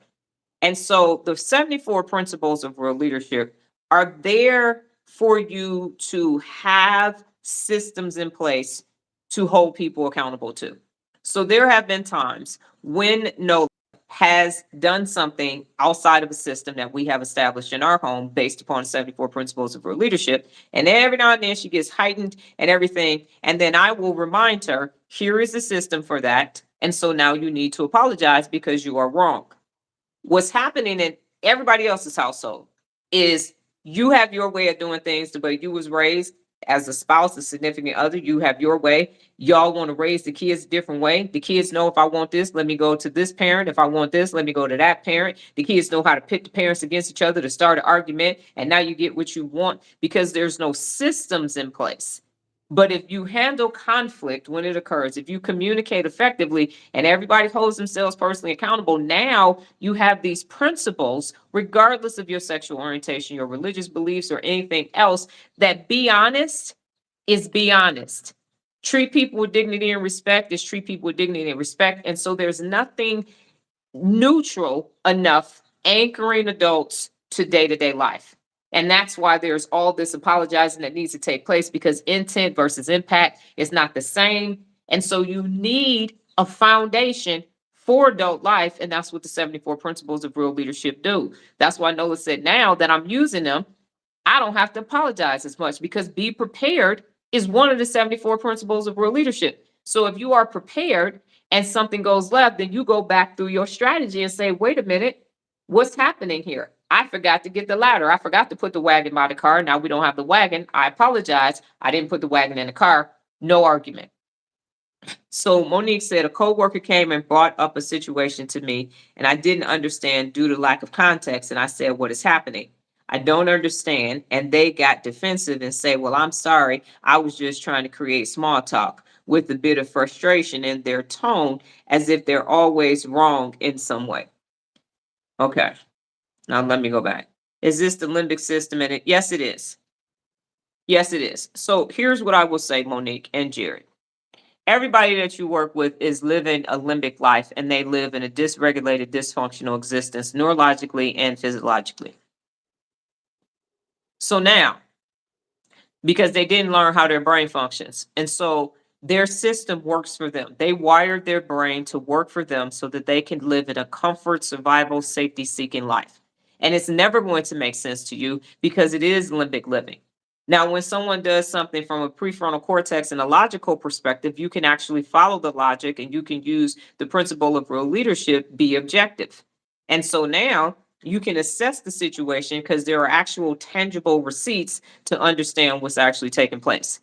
And so the 74 principles of real leadership are there for you to have systems in place to hold people accountable to. So there have been times when Nola has done something outside of a system that we have established in our home based upon 74 principles of real leadership. And every now and then she gets heightened and everything. And then I will remind her, here is the system for that. And so now you need to apologize because you are wrong. What's happening in everybody else's household is you have your way of doing things the way you was raised as a spouse, a significant other. You have your way. Y'all want to raise the kids a different way. The kids know, if I want this, let me go to this parent. If I want this, let me go to that parent. The kids know how to pit the parents against each other to start an argument. And now you get what you want because there's no systems in place. But if you handle conflict when it occurs, if you communicate effectively and everybody holds themselves personally accountable, now you have these principles, regardless of your sexual orientation, your religious beliefs, or anything else, that be honest is be honest. Treat people with dignity and respect is treat people with dignity and respect. And so there's nothing neutral enough anchoring adults to day-to-day life. And that's why there's all this apologizing that needs to take place, because intent versus impact is not the same. And so you need a foundation for adult life. And that's what the 74 principles of real leadership do. That's why Nola said, now that I'm using them, I don't have to apologize as much, because be prepared is one of the 74 principles of real leadership. So if you are prepared and something goes left, then you go back through your strategy and say, wait a minute, what's happening here? I forgot to get the ladder. I forgot to put the wagon by the car. Now we don't have the wagon. I apologize. I didn't put the wagon in the car. No argument. So Monique said a coworker came and brought up a situation to me, and I didn't understand due to lack of context. And I said, what is happening? I don't understand. And they got defensive and say, well, I'm sorry. I was just trying to create small talk, with a bit of frustration in their tone, as if they're always wrong in some way. Okay. Now let me go back. Is this the limbic system? And yes, it is. Yes, it is. So here's what I will say, Monique and Jerry. Everybody that you work with is living a limbic life, and they live in a dysregulated, dysfunctional existence, neurologically and physiologically. So now, because they didn't learn how their brain functions, and so their system works for them. They wired their brain to work for them so that they can live in a comfort, survival, safety seeking life. And it's never going to make sense to you because it is limbic living. Now, when someone does something from a prefrontal cortex and a logical perspective, you can actually follow the logic and you can use the principle of real leadership, be objective. And so now you can assess the situation because there are actual tangible receipts to understand what's actually taking place.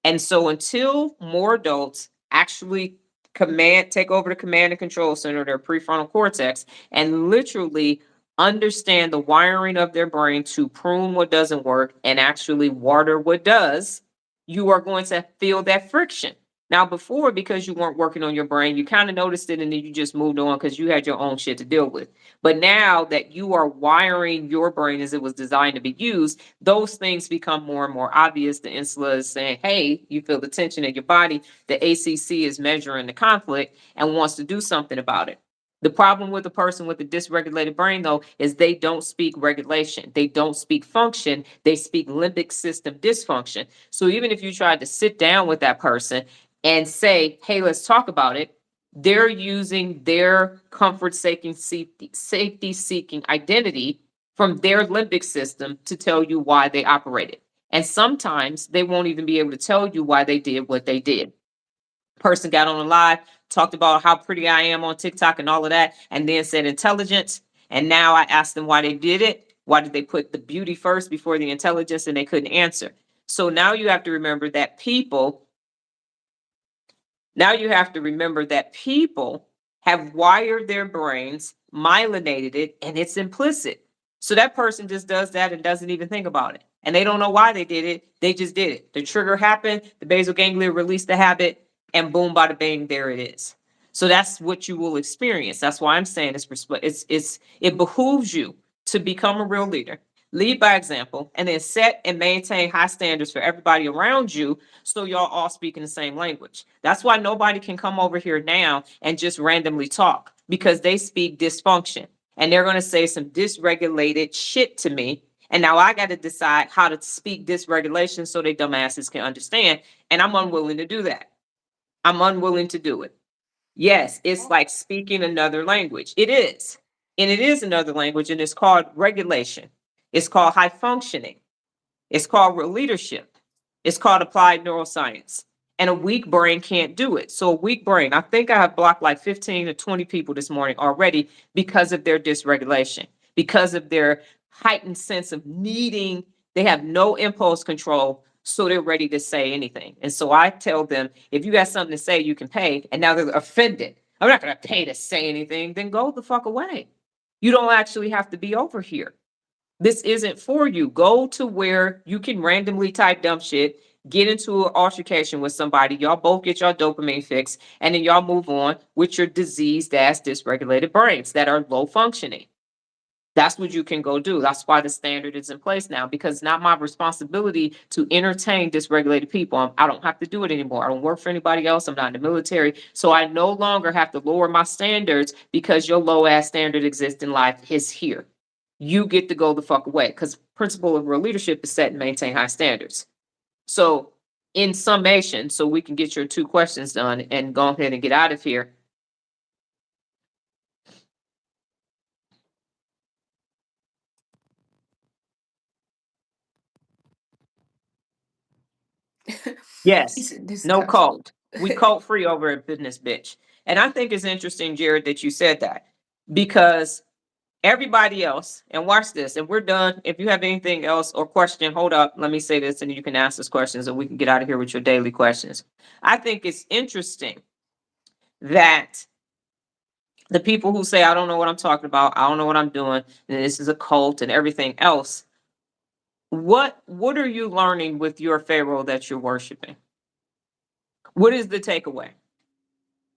And so until more adults actually take over the command and control center, their prefrontal cortex, and literally understand the wiring of their brain to prune what doesn't work and actually water what does, you are going to feel that friction. Now, before, because you weren't working on your brain, you kind of noticed it and then you just moved on because you had your own shit to deal with. But now that you are wiring your brain as it was designed to be used, those things become more and more obvious. The insula is saying, hey, you feel the tension in your body. The ACC is measuring the conflict and wants to do something about it. The problem with a person with a dysregulated brain, though, is they don't speak regulation. They don't speak function. They speak limbic system dysfunction. So even if you tried to sit down with that person and say, hey, let's talk about it, they're using their comfort seeking, safety seeking identity from their limbic system to tell you why they operated. And sometimes they won't even be able to tell you why they did what they did. Person got on a live, talked about how pretty I am on TikTok and all of that, and then said intelligence. And now I asked them why they did it. Why did they put the beauty first before the intelligence? And they couldn't answer. So now you have to remember that people have wired their brains myelinated it, and it's implicit. So that person just does that and doesn't even think about it. And they don't know why they did it. They just did it. The trigger happened, the basal ganglia released the habit, and boom, bada bang, there it is. So that's what you will experience. That's why I'm saying it behooves you to become a real leader, lead by example, and then set and maintain high standards for everybody around you so y'all all speak in the same language. That's why nobody can come over here now and just randomly talk, because they speak dysfunction and they're going to say some dysregulated shit to me. And now I got to decide how to speak dysregulation so they dumbasses can understand. And I'm unwilling to do that. I'm unwilling to do it. Yes, it's like speaking another language. It is. And it is another language, and it's called regulation. It's called high functioning. It's called real leadership. It's called applied neuroscience. And a weak brain can't do it. So a weak brain, I think I have blocked like 15 to 20 people this morning already because of their dysregulation, because of their heightened sense of needing, they have no impulse control, so they're ready to say anything. And so I tell them, if you got something to say, you can pay. And now they're offended. I'm not going to pay to say anything. Then go the fuck away. You don't actually have to be over here. This isn't for you. Go to where you can randomly type dumb shit, get into an altercation with somebody, y'all both get your dopamine fix, and then y'all move on with your diseased ass dysregulated brains that are low functioning. That's what you can go do. That's why the standard is in place now, because it's not my responsibility to entertain dysregulated people. I don't have to do it anymore. I don't work for anybody else. I'm not in the military. So I no longer have to lower my standards because your low ass standard exists in life is here. You get to go the fuck away, because principle of real leadership is set and maintain high standards. So in summation, so we can get your 2 questions done and go ahead and get out of here. Yes, This no gospel. cult. We cult free over at Business Bitch. And I think it's interesting, Jared, that you said that, because everybody else, and watch this, and we're done. If you have anything else or question, hold up. Let me say this, and you can ask us questions, and we can get out of here with your daily questions. I think it's interesting that the people who say, I don't know what I'm talking about, I don't know what I'm doing, and this is a cult and everything else. What are you learning with your Pharaoh that you're worshiping? What is the takeaway?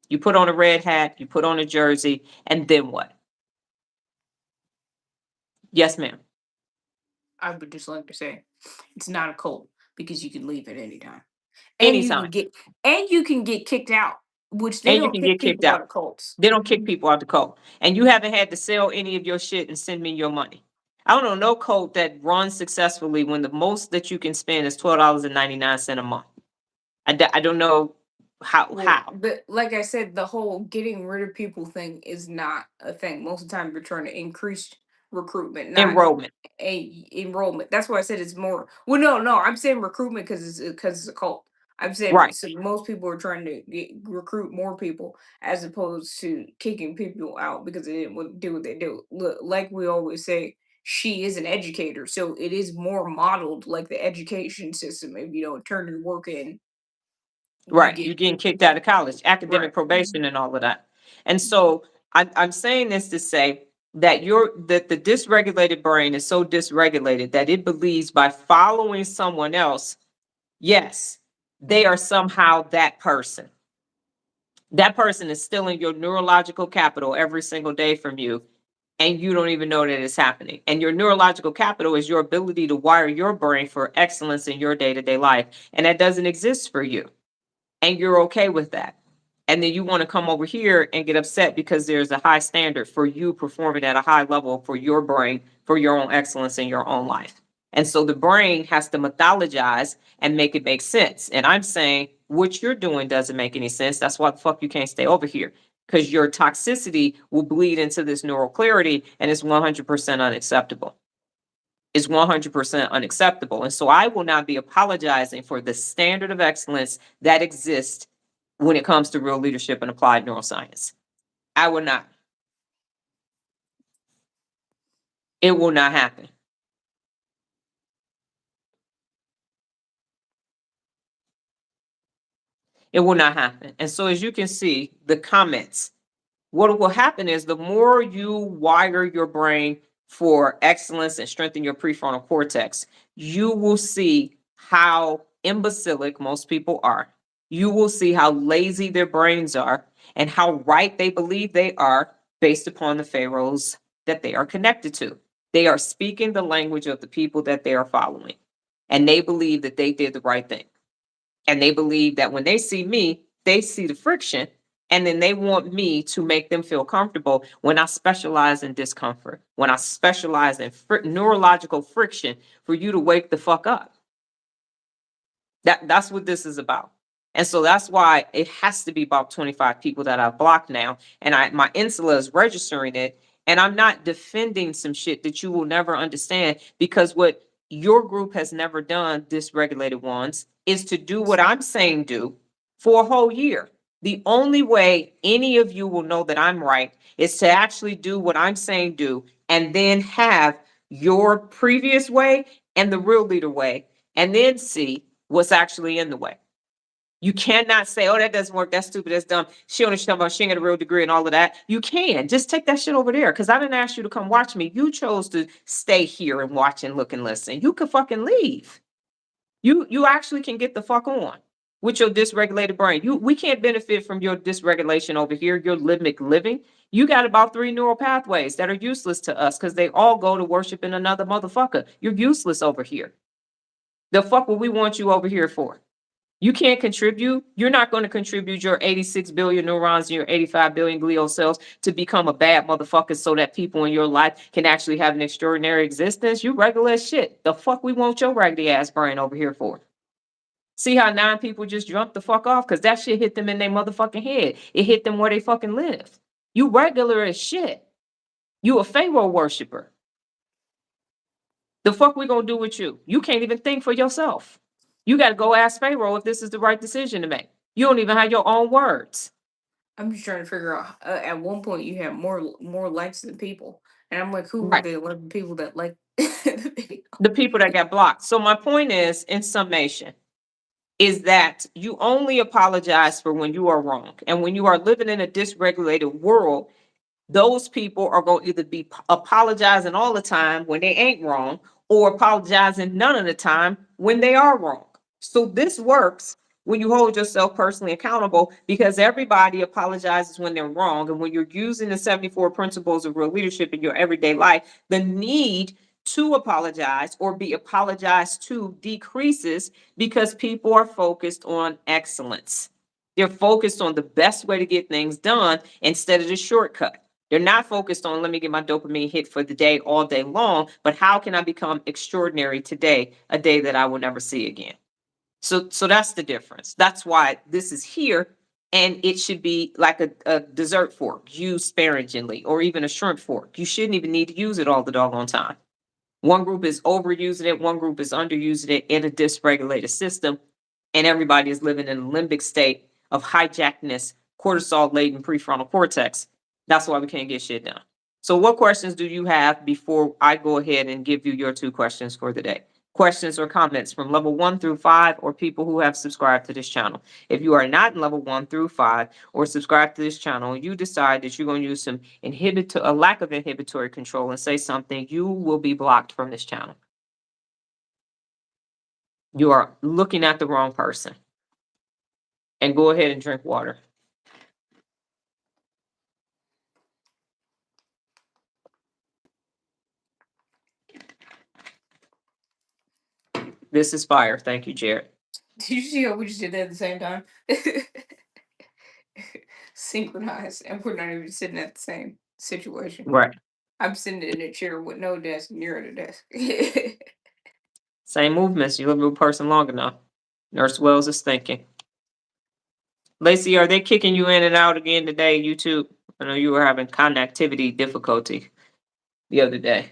You put on a red hat, you put on a jersey, and then what? Yes, ma'am. I would just like to say it's not a cult because you can leave at any time. And Anytime. you can get kicked out, which they And you don't can kick get kicked people out out. of cults. They don't kick people out the cult. And you haven't had to sell any of your shit and send me your money. I don't know no cult that runs successfully when the most that you can spend is $12.99 a month. I don't know how. Well, but like I said, the whole getting rid of people thing is not a thing. Most of the time, you're trying to increase recruitment, not Enrollment. a enrollment. That's why I said it's more. Well, no, I'm saying recruitment because it's a cult. I'm saying Right. so most people are trying to recruit more people as opposed to kicking people out because they didn't do what they do. Look, like we always say, she is an educator, so it is more modeled like the education system. If you don't turn your work in, you Right. get You're getting kicked out of college, right. academic probation and all of that. And so I'm saying this to say that the dysregulated brain is so dysregulated that it believes by following someone else, yes, they are somehow that person. That person is stealing your neurological capital every single day from you, and you don't even know that it's happening. And your neurological capital is your ability to wire your brain for excellence in your day-to-day life. And that doesn't exist for you. And you're okay with that. And then you want to come over here and get upset because there's a high standard for you performing at a high level for your brain, for your own excellence in your own life. And so the brain has to mythologize and make it make sense. And I'm saying what you're doing doesn't make any sense. That's why the fuck you can't stay over here, because your toxicity will bleed into this neural clarity, and it's 100% unacceptable. Is 100% unacceptable. And so I will not be apologizing for the standard of excellence that exists when it comes to real leadership and applied neuroscience. I will not. It will not happen. It will not happen. And so as you can see, the comments What will happen is the more you wire your brain for excellence and strengthen your prefrontal cortex, you will see how imbecilic most people are. You will see how lazy their brains are and how right they believe they are based upon the pharaohs that they are connected to. They are speaking the language of the people that they are following, and they believe that they did the right thing. And they believe that when they see me, they see the friction, and then they want me to make them feel comfortable when I specialize in discomfort, when I specialize in neurological friction for you to wake the fuck up. That's what this is about. And so that's why it has to be about 25 people that I've blocked now. And my insula is registering it. And I'm not defending some shit that you will never understand, because what your group has never done, dysregulated ones, is to do what I'm saying do for a whole year. The only way any of you will know that I'm right is to actually do what I'm saying do, and then have your previous way and the real leader way, and then see what's actually in the way. You cannot say, oh, that doesn't work, that's stupid, that's dumb. She only talking about she ain't got a real degree and all of that. You can. Just take that shit over there. Because I didn't ask you to come watch me. You chose to stay here and watch and look and listen. You could fucking leave. You actually can get the fuck on with your dysregulated brain. We can't benefit from your dysregulation over here, your limbic living. You got about 3 neural pathways that are useless to us because they all go to worshiping another motherfucker. You're useless over here. The fuck would we want you over here for? You can't contribute. You're not going to contribute your 86 billion neurons and your 85 billion glial cells to become a bad motherfucker so that people in your life can actually have an extraordinary existence. You regular as shit. The fuck we want your raggedy ass brain over here for? See how 9 people just jumped the fuck off? Because that shit hit them in their motherfucking head. It hit them where they fucking live. You regular as shit. You a Pharaoh worshiper. The fuck we gonna do with you? You can't even think for yourself. You got to go ask Pharaoh if this is the right decision to make. You don't even have your own words. I'm just trying to figure out. At one point, you have more likes than people, and I'm like, who were Right. the 11 people that like the video? The people that got blocked. So my point is, in summation, is that you only apologize for when you are wrong. And when you are living in a dysregulated world, those people are going to either be apologizing all the time when they ain't wrong, or apologizing none of the time when they are wrong. So this works when you hold yourself personally accountable, because everybody apologizes when they're wrong. And when you're using the 74 principles of real leadership in your everyday life, the need to apologize or be apologized to decreases, because people are focused on excellence. They're focused on the best way to get things done instead of the shortcut. They're not focused on, let me get my dopamine hit for the day all day long, but how can I become extraordinary today, a day that I will never see again? So that's the difference. That's why this is here, and it should be like a dessert fork, used sparingly, or even a shrimp fork. You shouldn't even need to use it all the doggone time. One group is overusing it, one group is underusing it in a dysregulated system, and everybody is living in a limbic state of hijackedness, cortisol-laden prefrontal cortex. That's why we can't get shit done. So what questions do you have before I go ahead and give you your 2 questions for the day? Questions or comments from level 1 through 5, or people who have subscribed to this channel. If you are not in level 1 through 5 or subscribe to this channel, you decide that you're going to use some a lack of inhibitory control and say something, you will be blocked from this channel. You are looking at the wrong person. And go ahead and drink water. This is fire. Thank you, Jared. Did you see how we just did that at the same time? Synchronized, and we're not even sitting at the same situation. Right. I'm sitting in a chair with no desk, and you're at a desk. Same movements. You live with a person long enough. Nurse Wells is thinking. Lacey, are they kicking you in and out again today, YouTube? I know you were having connectivity difficulty the other day.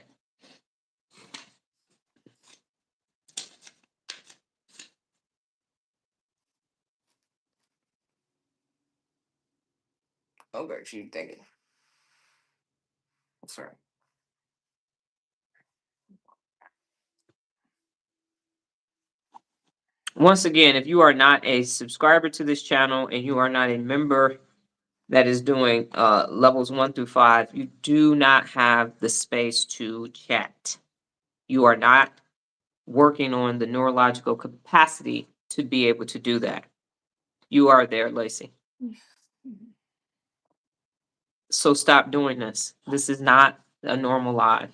Oh, got you thinking. Sorry. Once again, if you are not a subscriber to this channel and you are not a member that is doing levels 1 through 5, you do not have the space to chat. You are not working on the neurological capacity to be able to do that. You are there, Lacey. So stop doing this. This is not a normal live.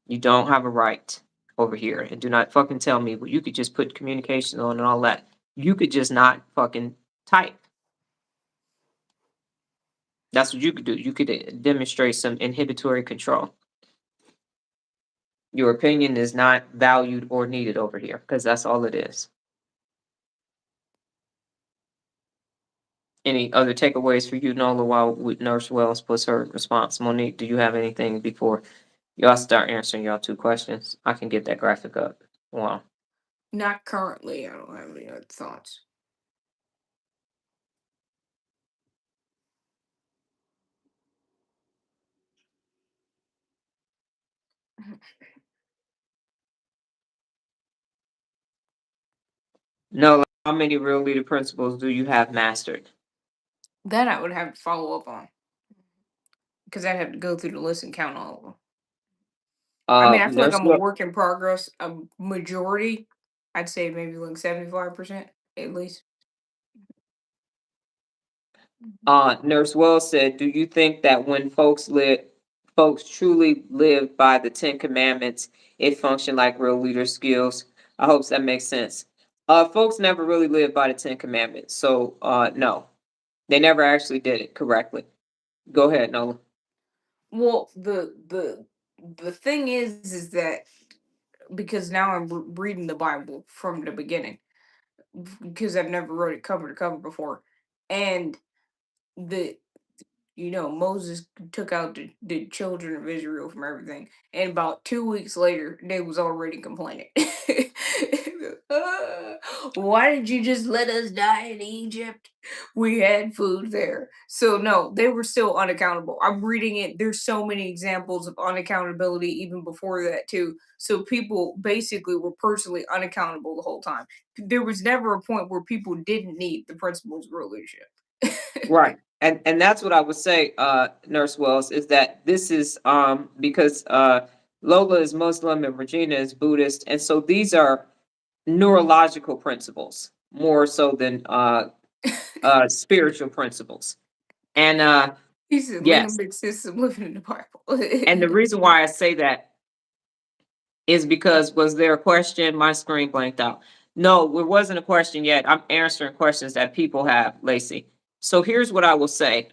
You don't have a right over here. And do not fucking tell me, well, you could just put communication on and all that. You could just not fucking type. That's what you could do. You could demonstrate some inhibitory control. Your opinion is not valued or needed over here because that's all it is. Any other takeaways for you, Nola, while Nurse Wells puts her response? Monique, do you have anything before y'all start answering y'all 2 questions? I can get that graphic up. Wow. Not currently. I don't have any other thoughts. Nola, how many real leader principles do you have mastered? That I would have to follow up on because I'd have to go through the list and count all of them. I mean, I feel like Nurse I'm a Wells. work in progress. A majority, I'd say maybe like 75% at least. Nurse Wells said, "Do you think that when folks truly live by the 10 Commandments, it function like real leader skills?" I hope that makes sense. Folks never really lived by the 10 Commandments, so no, they never actually did it correctly. Go ahead, Nola. Well, the thing is that because now I'm reading the Bible from the beginning because I've never read it cover to cover before, and the Moses took out the children of Israel from everything, and about 2 weeks later, they was already complaining. Why did you just let us die in Egypt? We had food there. So no, they were still unaccountable. I'm reading it. There's so many examples of unaccountability even before that too. So people basically were personally unaccountable the whole time. There was never a point where people didn't need the principles of real leadership. Right. And that's what I would say, Nurse Wells, is that this is because Lola is Muslim and Regina is Buddhist, and so these are neurological principles more so than spiritual principles. And He said yes, limbic system living in the Bible. and the reason why I say that is because was there a question? My screen blanked out. No, there wasn't a question yet. I'm answering questions that people have, Lacey. So here's what I will say.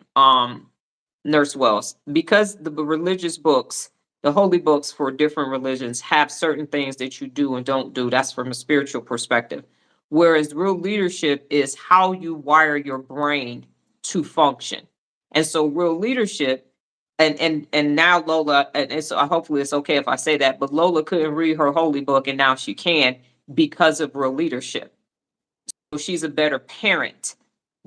Nurse Wells, because the religious books, the holy books for different religions have certain things that you do and don't do. That's from a spiritual perspective. Whereas real leadership is how you wire your brain to function. And so real leadership, and now Lola, and so hopefully it's okay if I say that, but Lola couldn't read her holy book and now she can because of real leadership. So she's a better parent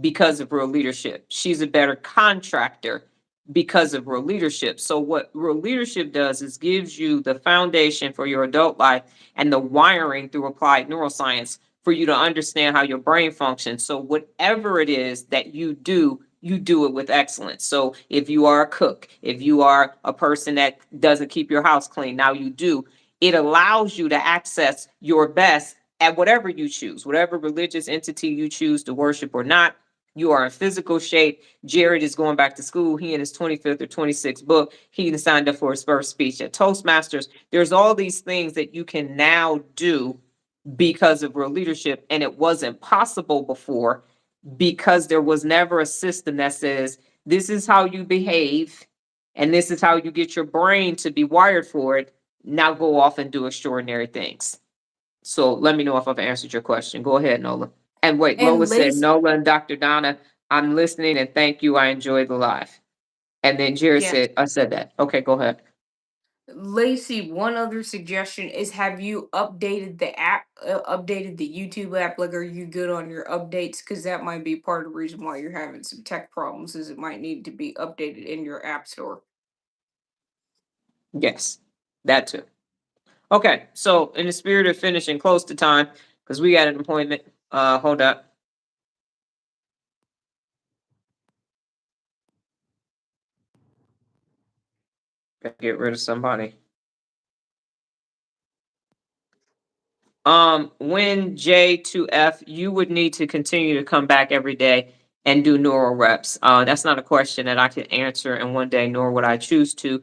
because of real leadership. She's a better contractor because of real leadership. So what real leadership does is gives you the foundation for your adult life and the wiring through applied neuroscience for you to understand how your brain functions. So whatever it is that you do it with excellence. So if you are a cook, if you are a person that doesn't keep your house clean, now you do. It allows you to access your best at whatever you choose, whatever religious entity you choose to worship or not. You are in physical shape. Jared is going back to school. He in his 25th or 26th book. He signed up for his first speech at Toastmasters. There's all these things that you can now do because of real leadership. And it wasn't possible before because there was never a system that says, this is how you behave and this is how you get your brain to be wired for it. Now go off and do extraordinary things. So let me know if I've answered your question. Go ahead, Nola. And wait, Lola And said, Lace, Nola and Dr. Donna, I'm listening and thank you. I enjoyed the live. And then Jared yes, said, I said that. Okay, go ahead. Lacey. One other suggestion is: have you updated the app, updated the YouTube app? Like, are you good on your updates? Because that might be part of the reason why you're having some tech problems. Is it might need to be updated in your app store. Yes, that too. Okay, so in the spirit of finishing close to time, because we got an appointment, hold up. Gotta get rid of somebody. When J2F, you would need to continue to come back every day and do neural reps. That's not a question that I can answer in one day, nor would I choose to.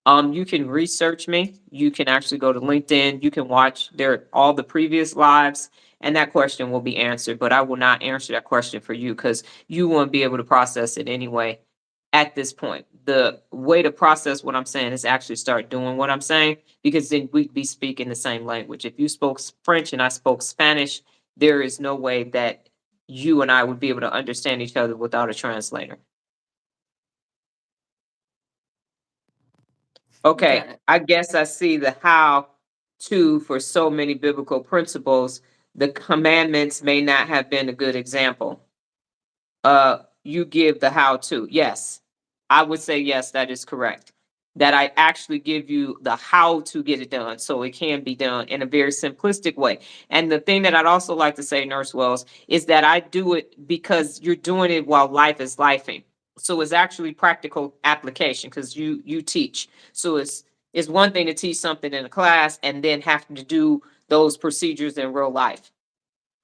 You can research me. You can actually go to LinkedIn. You can watch there all the previous lives, and that question will be answered. But I will not answer that question for you because you won't be able to process it anyway at this point. The way to process what I'm saying is actually start doing what I'm saying, because then we'd be speaking the same language. If you spoke French and I spoke Spanish, there is no way that you and I would be able to understand each other without a translator. Got Okay, it. I guess I see the how to for so many biblical principles. The commandments may not have been a good example. You give the how to. Yes, I would say yes, that is correct. That I actually give you the how to get it done so it can be done in a very simplistic way. And the thing that I'd also like to say, Nurse Wells, is that I do it because you're doing it while life is lifing. So it's actually practical application because you teach. So it's one thing to teach something in a class and then having to do those procedures in real life.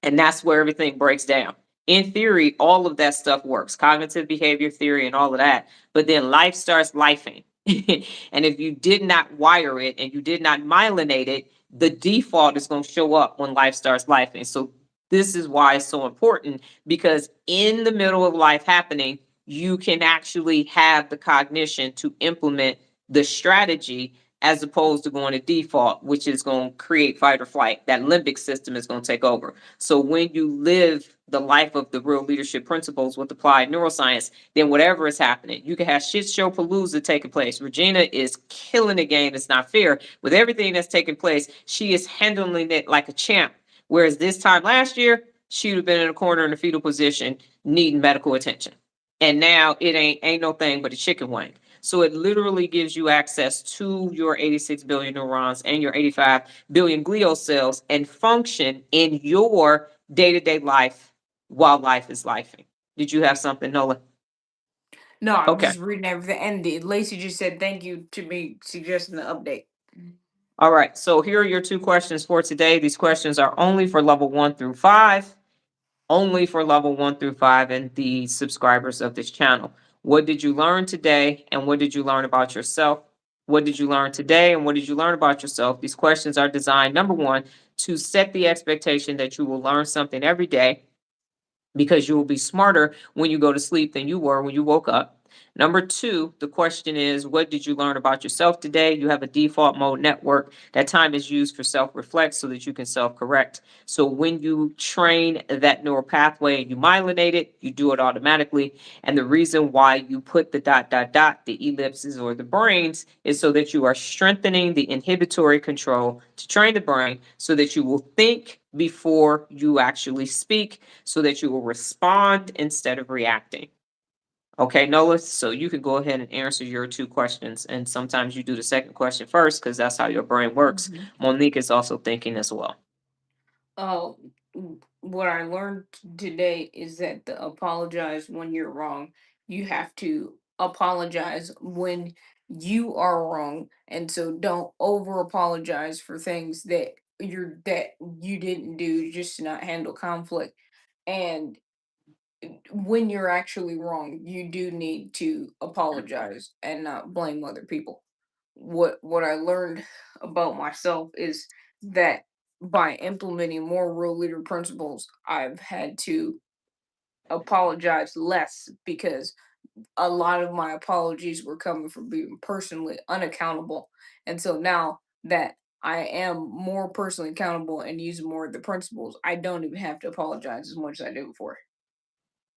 And that's where everything breaks down. In theory, all of that stuff works, cognitive behavior theory and all of that. But then life starts lifing. And if you did not wire it and you did not myelinate it, the default is going to show up when life starts lifing. So this is why it's so important, because in the middle of life happening, you can actually have the cognition to implement the strategy as opposed to going to default, which is going to create fight or flight. That limbic system is going to take over. So when you live the life of the real leadership principles with applied neuroscience, then whatever is happening, you can have shit show palooza taking place. Regina is killing the game. It's not fair. With everything that's taking place, she is handling it like a champ. Whereas this time last year, she would have been in a corner in a fetal position, needing medical attention. And now it ain't no thing but a chicken wing. So it literally gives you access to your 86 billion neurons and your 85 billion glial cells and function in your day-to-day life while life is lifing. Did you have something, Nola? No, I'm Okay. just reading everything. And Lacey just said thank you to me suggesting the update. All right. So here are your two questions for today. These questions are only for level 1 through 5. Only for level 1 through 5 and the subscribers of this channel. What did you learn today and what did you learn about yourself? What did you learn today and what did you learn about yourself? These questions are designed, number one, to set the expectation that you will learn something every day, because you will be smarter when you go to sleep than you were when you woke up. Number two, the question is, what did you learn about yourself today? You have a default mode network. That time is used for self-reflect so that you can self-correct. So when you train that neural pathway and you myelinate it, you do it automatically. And the reason why you put the dot, dot, dot, the ellipses or the brains, is so that you are strengthening the inhibitory control to train the brain so that you will think before you actually speak, so that you will respond instead of reacting. Okay, Nola, so you can go ahead and answer your two questions. And sometimes you do the second question first because that's how your brain works. Mhm. Monique is also thinking as well. Oh, what I learned today is that the apologize when you're wrong. You have to apologize when you are wrong, and so don't over apologize for things that you didn't do just to not handle conflict. And when you're actually wrong, you do need to apologize and not blame other people. What I learned about myself is that by implementing more real leader principles, I've had to apologize less because a lot of my apologies were coming from being personally unaccountable. And so now that I am more personally accountable and use more of the principles, I don't even have to apologize as much as I did before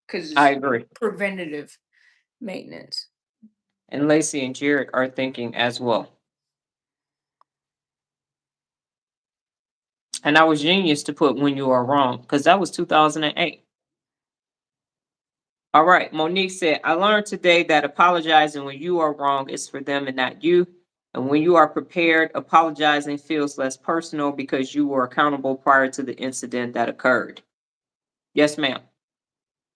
because I it's agree. preventative maintenance. And Lacey and Jared are thinking as well. And I was genius to put when you are wrong because that was 2008. All right. Monique said, I learned today that apologizing when you are wrong is for them and not you. And when you are prepared, apologizing feels less personal because you were accountable prior to the incident that occurred. Yes, ma'am.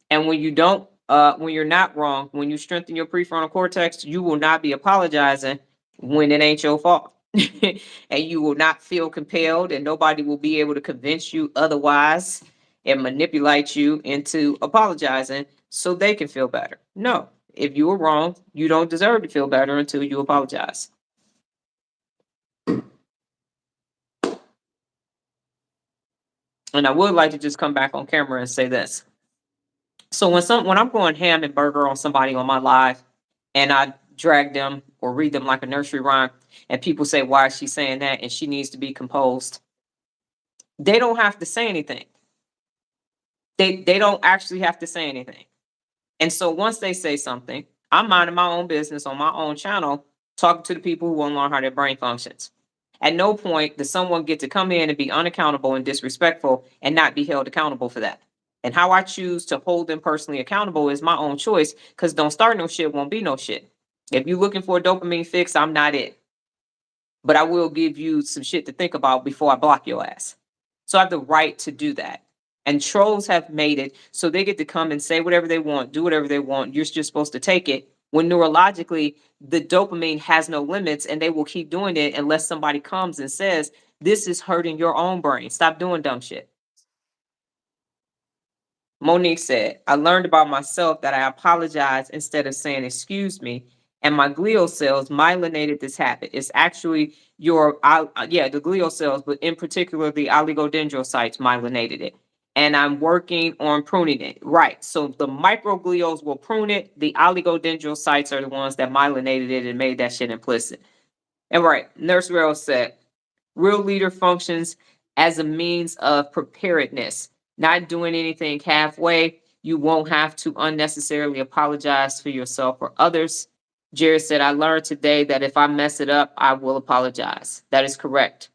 And when you don't, when you're not wrong, when you strengthen your prefrontal cortex, you will not be apologizing when it ain't your fault. And you will not feel compelled, and nobody will be able to convince you otherwise and manipulate you into apologizing so they can feel better. No, if you were wrong, you don't deserve to feel better until you apologize. And I would like to just come back on camera and say this. So when I'm going ham and burger on somebody on my live, and I drag them or read them like a nursery rhyme, and people say, "Why is she saying that?" and she needs to be composed, they don't have to say anything. They don't actually have to say anything. And so once they say something, I'm minding my own business on my own channel, talking to the people who want to learn how their brain functions. At no point does someone get to come in and be unaccountable and disrespectful and not be held accountable for that. And how I choose to hold them personally accountable is my own choice, because don't start no shit, won't be no shit. If you're looking for a dopamine fix, I'm not it. But I will give you some shit to think about before I block your ass. So I have the right to do that. And trolls have made it so they get to come and say whatever they want, do whatever they want. You're just supposed to take it, when neurologically the dopamine has no limits, and they will keep doing it unless somebody comes and says, "This is hurting your own brain. Stop doing dumb shit." Monique said, "I learned about myself that I apologize instead of saying excuse me, and my glial cells myelinated this habit. It's actually the glial cells, but in particular the oligodendrocytes myelinated it. And I'm working on pruning it." Right. So the microglials will prune it. The oligodendrocytes are the ones that myelinated it and made that shit implicit. And right, Nurse Rail said, "Real leader functions as a means of preparedness, not doing anything halfway. You won't have to unnecessarily apologize for yourself or others." Jerry said, "I learned today that if I mess it up, I will apologize." That is correct.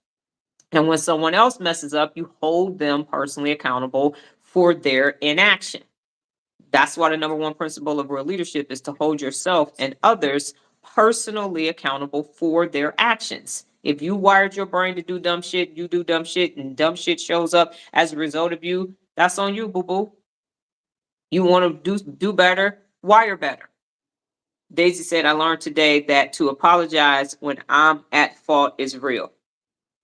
And when someone else messes up, you hold them personally accountable for their inaction. That's why the number one principle of real leadership is to hold yourself and others personally accountable for their actions. If you wired your brain to do dumb shit, you do dumb shit, and dumb shit shows up as a result of you, that's on you, boo boo. You want to do better, wire better. Daisy said, "I learned today that to apologize when I'm at fault is real."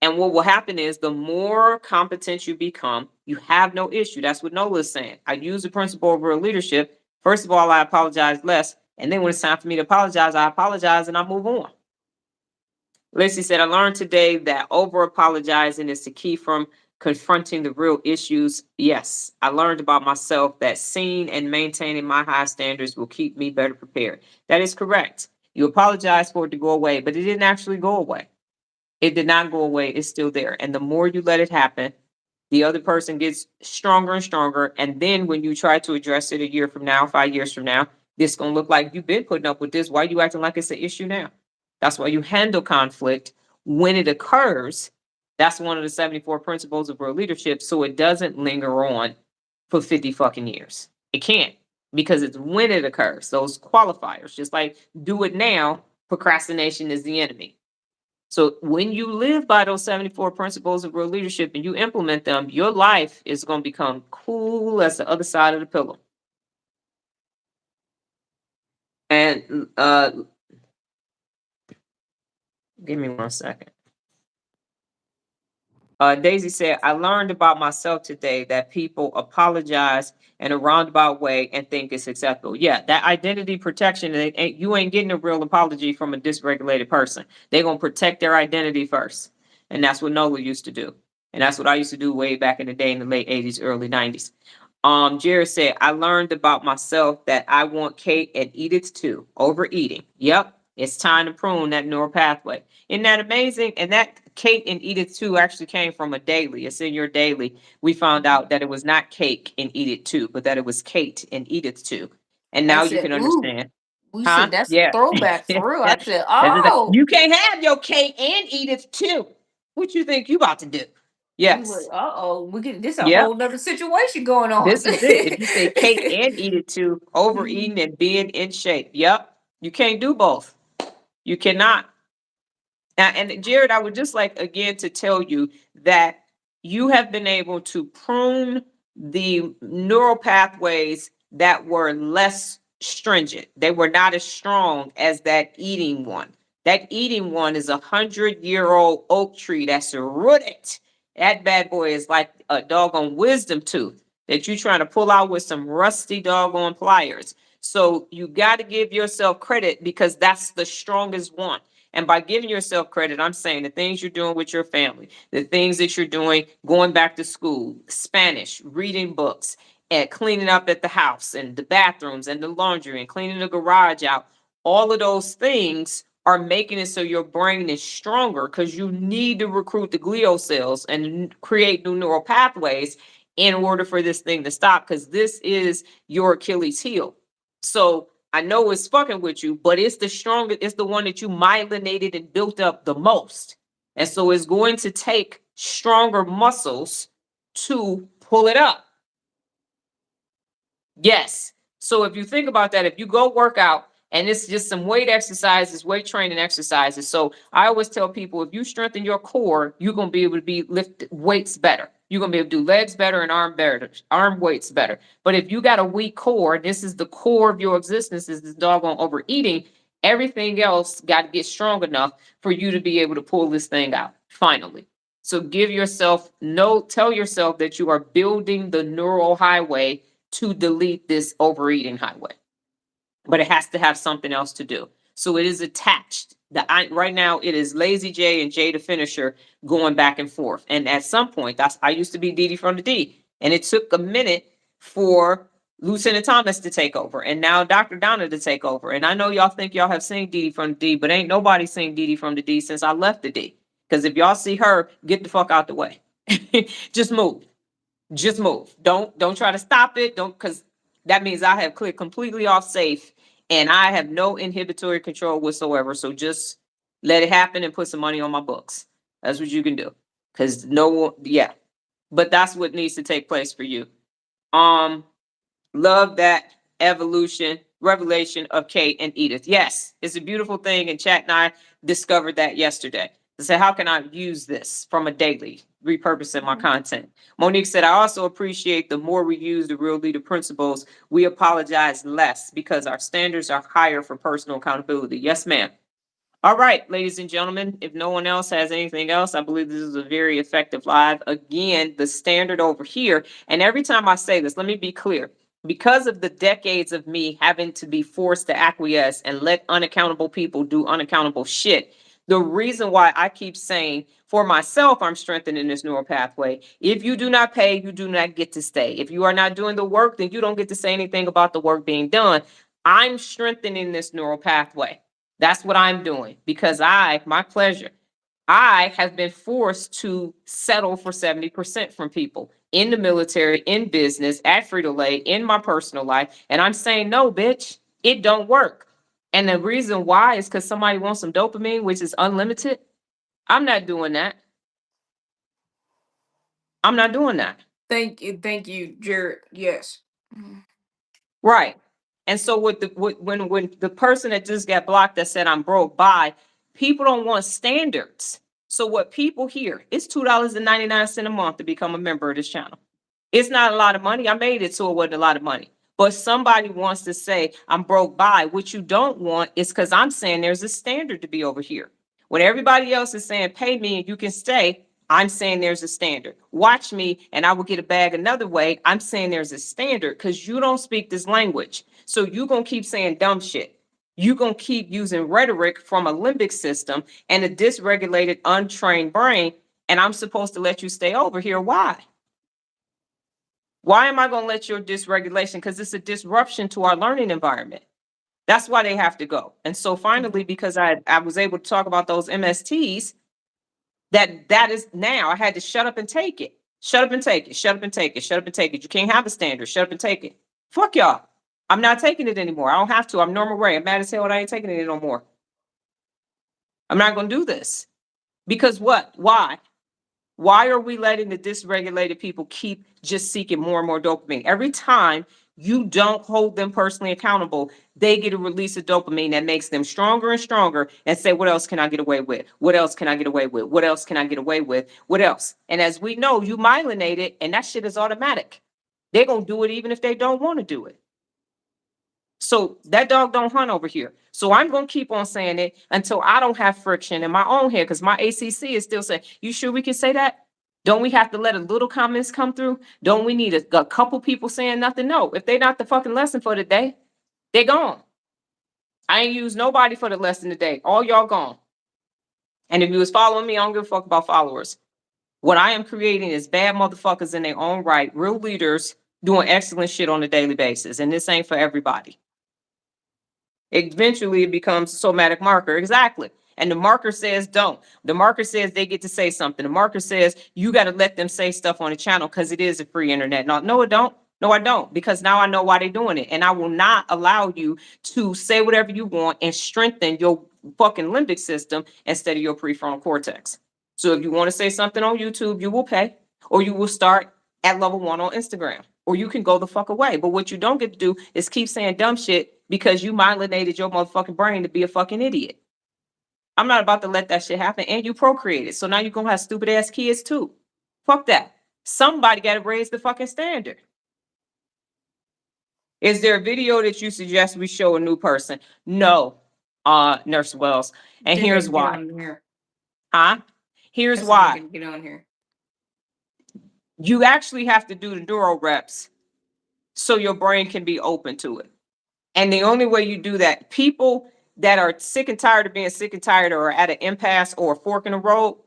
And what will happen is the more competent you become, you have no issue. That's what Nola is saying. I use the principle of real leadership. First of all, I apologize less. And then when it's time for me to apologize, I apologize and I move on. Lacey said, "I learned today that over apologizing is the key from confronting the real issues." Yes, I learned about myself that seeing and maintaining my high standards will keep me better prepared. That is correct. You apologize for it to go away, but it didn't actually go away. It did not go away. It's still there. And the more you let it happen, the other person gets stronger and stronger. And then when you try to address it a year from now, 5 years from now, this gonna look like you've been putting up with this. Why are you acting like it's an issue now? That's why you handle conflict when it occurs. That's one of the 74 principles of real leadership. So it doesn't linger on for 50 fucking years. It can't, because it's when it occurs. Those qualifiers, just like do it now, procrastination is the enemy. So when you live by those 74 principles of real leadership and you implement them, your life is going to become cool as the other side of the pillow. And give me 1 second. Daisy said, "I learned about myself today that people apologize in a roundabout way and think it's acceptable." Yeah, that identity protection, you ain't getting a real apology from a dysregulated person. They're going to protect their identity first. And that's what Nola used to do. And that's what I used to do way back in the day in the late 80s, early 90s. Jared said, "I learned about myself that I want cake and eat it too. Overeating. Yep. It's time to prune that neural pathway." Isn't that amazing? And that cake and eat it too actually came from a daily. It's in your daily. We found out that it was not cake and eat it too, but that it was Kate and eat it too. And I now you said, can ooh, understand. we Huh? said that's Yeah. throwback for real. I said, You oh, can't have your cake and eat it too. What you think you about to do? we were, Yes. we get this a Yep. whole other situation going on. This is it. If you say cake and eat it too, overeating and being in shape. Yep. You can't do both. You cannot. And Jared, I would just like again to tell you that you have been able to prune the neural pathways that were less stringent. They were not as strong as that eating one. That eating one is 100-year-old oak tree that's rooted. That bad boy is like a doggone wisdom tooth that you're trying to pull out with some rusty doggone pliers. So you got to give yourself credit because that's the strongest one. And by giving yourself credit, I'm saying the things you're doing with your family, the things that you're doing going back to school, Spanish, reading books, and cleaning up at the house and the bathrooms and the laundry and cleaning the garage out. All of those things are making it so your brain is stronger because you need to recruit the glial cells and create new neural pathways in order for this thing to stop, because this is your Achilles heel. So I know it's fucking with you, but it's the strongest, it's the one that you myelinated and built up the most. And so it's going to take stronger muscles to pull it up. Yes. So if you think about that, if you go work out and it's just some weight exercises, weight training exercises. So I always tell people, if you strengthen your core, you're going to be able to lift weights better. You're going to be able to do legs better and arm weights better. But if you got a weak core, this is the core of your existence, is this doggone overeating. Everything else got to get strong enough for you to be able to pull this thing out finally. So give yourself, tell yourself that you are building the neural highway to delete this overeating highway. But it has to have something else to do. So it is attached. Right now it is Lazy J and J the finisher going back and forth. And at some point, I used to be Dee Dee from the D. And it took a minute for Lieutenant Thomas to take over. And now Dr. Donna to take over. And I know y'all think y'all have seen Dee Dee from the D, but ain't nobody seen Dee Dee from the D since I left the D. Because if y'all see her, get the fuck out the way. Just move. Just move. Don't try to stop it. Because that means I have clicked completely off safe and I have no inhibitory control whatsoever. So just let it happen and put some money on my books. That's what you can do. Because yeah. But that's what needs to take place for you. Love that revelation of Kate and Edith. Yes, it's a beautiful thing. And Chat and I discovered that yesterday. I said, how can I use this from a daily, repurposing my content? Monique said, I also appreciate the more we use the real leader principles, we apologize less because our standards are higher for personal accountability. Yes, ma'am. All right, ladies and gentlemen, if no one else has anything else, I believe this is a very effective live. Again, the standard over here. And every time I say this, let me be clear. Because of the decades of me having to be forced to acquiesce and let unaccountable people do unaccountable shit, the reason why I keep saying for myself, I'm strengthening this neural pathway. If you do not pay, you do not get to stay. If you are not doing the work, then you don't get to say anything about the work being done. I'm strengthening this neural pathway. That's what I'm doing because my pleasure. I have been forced to settle for 70% from people in the military, in business, at Frito-Lay, in my personal life. And I'm saying, no, bitch, it don't work. And the reason why is because somebody wants some dopamine, which is unlimited. I'm not doing that. I'm not doing that. Thank you, Jared. Yes. Right. And so when the person that just got blocked that said I'm broke, bye, people don't want standards. So what people hear, it's $2.99 a month to become a member of this channel. It's not a lot of money. I made it so it wasn't a lot of money. But somebody wants to say I'm broke by. What you don't want is because I'm saying there's a standard to be over here. When everybody else is saying pay me and you can stay, I'm saying there's a standard. Watch me and I will get a bag another way. I'm saying there's a standard because you don't speak this language. So you're going to keep saying dumb shit. You're going to keep using rhetoric from a limbic system and a dysregulated, untrained brain. And I'm supposed to let you stay over here. Why? Why am I going to let your dysregulation? Because it's a disruption to our learning environment. That's why they have to go. And so finally, because I was able to talk about those MSTs, that is now I had to shut up and take it. Shut up and take it. Shut up and take it. Shut up and take it. You can't have a standard. Shut up and take it. Fuck y'all. I'm not taking it anymore. I don't have to. I'm Normal Ray. I'm mad as hell and I ain't taking it no more. I'm not going to do this. Because what? Why? Why are we letting the dysregulated people keep just seeking more and more dopamine? Every time you don't hold them personally accountable, they get a release of dopamine that makes them stronger and stronger and say, what else can I get away with? What else can I get away with? What else can I get away with? What else? And as we know, you myelinate it and that shit is automatic. They're going to do it even if they don't want to do it. So that dog don't hunt over here. So I'm going to keep on saying it until I don't have friction in my own head, because my ACC is still saying, you sure we can say that? Don't we have to let a little comments come through? Don't we need a couple people saying nothing? No, if they're not the fucking lesson for the day, they're gone. I ain't used nobody for the lesson today. All y'all gone. And if you was following me, I don't give a fuck about followers. What I am creating is bad motherfuckers in their own right, real leaders doing excellent shit on a daily basis. And this ain't for everybody. Eventually it becomes a somatic marker. Exactly. And the marker says don't. The marker says they get to say something. The marker says you got to let them say stuff on the channel because it is a free internet. No, it don't. No, I don't. Because now I know why they're doing it. And I will not allow you to say whatever you want and strengthen your fucking limbic system instead of your prefrontal cortex. So if you want to say something on YouTube, you will pay, or you will start at level 1 on Instagram, or you can go the fuck away. But what you don't get to do is keep saying dumb shit because you myelinated your motherfucking brain to be a fucking idiot. I'm not about to let that shit happen. And you procreated. So now you're going to have stupid ass kids too. Fuck that. Somebody got to raise the fucking standard. Is there a video that you suggest we show a new person? No, Nurse Wells. And They're here's gonna get why. on here. Huh? Here's That's why they're why. gonna get on here. You actually have to do the neuro reps so your brain can be open to it. And the only way you do that, people that are sick and tired of being sick and tired or at an impasse or a fork in the road,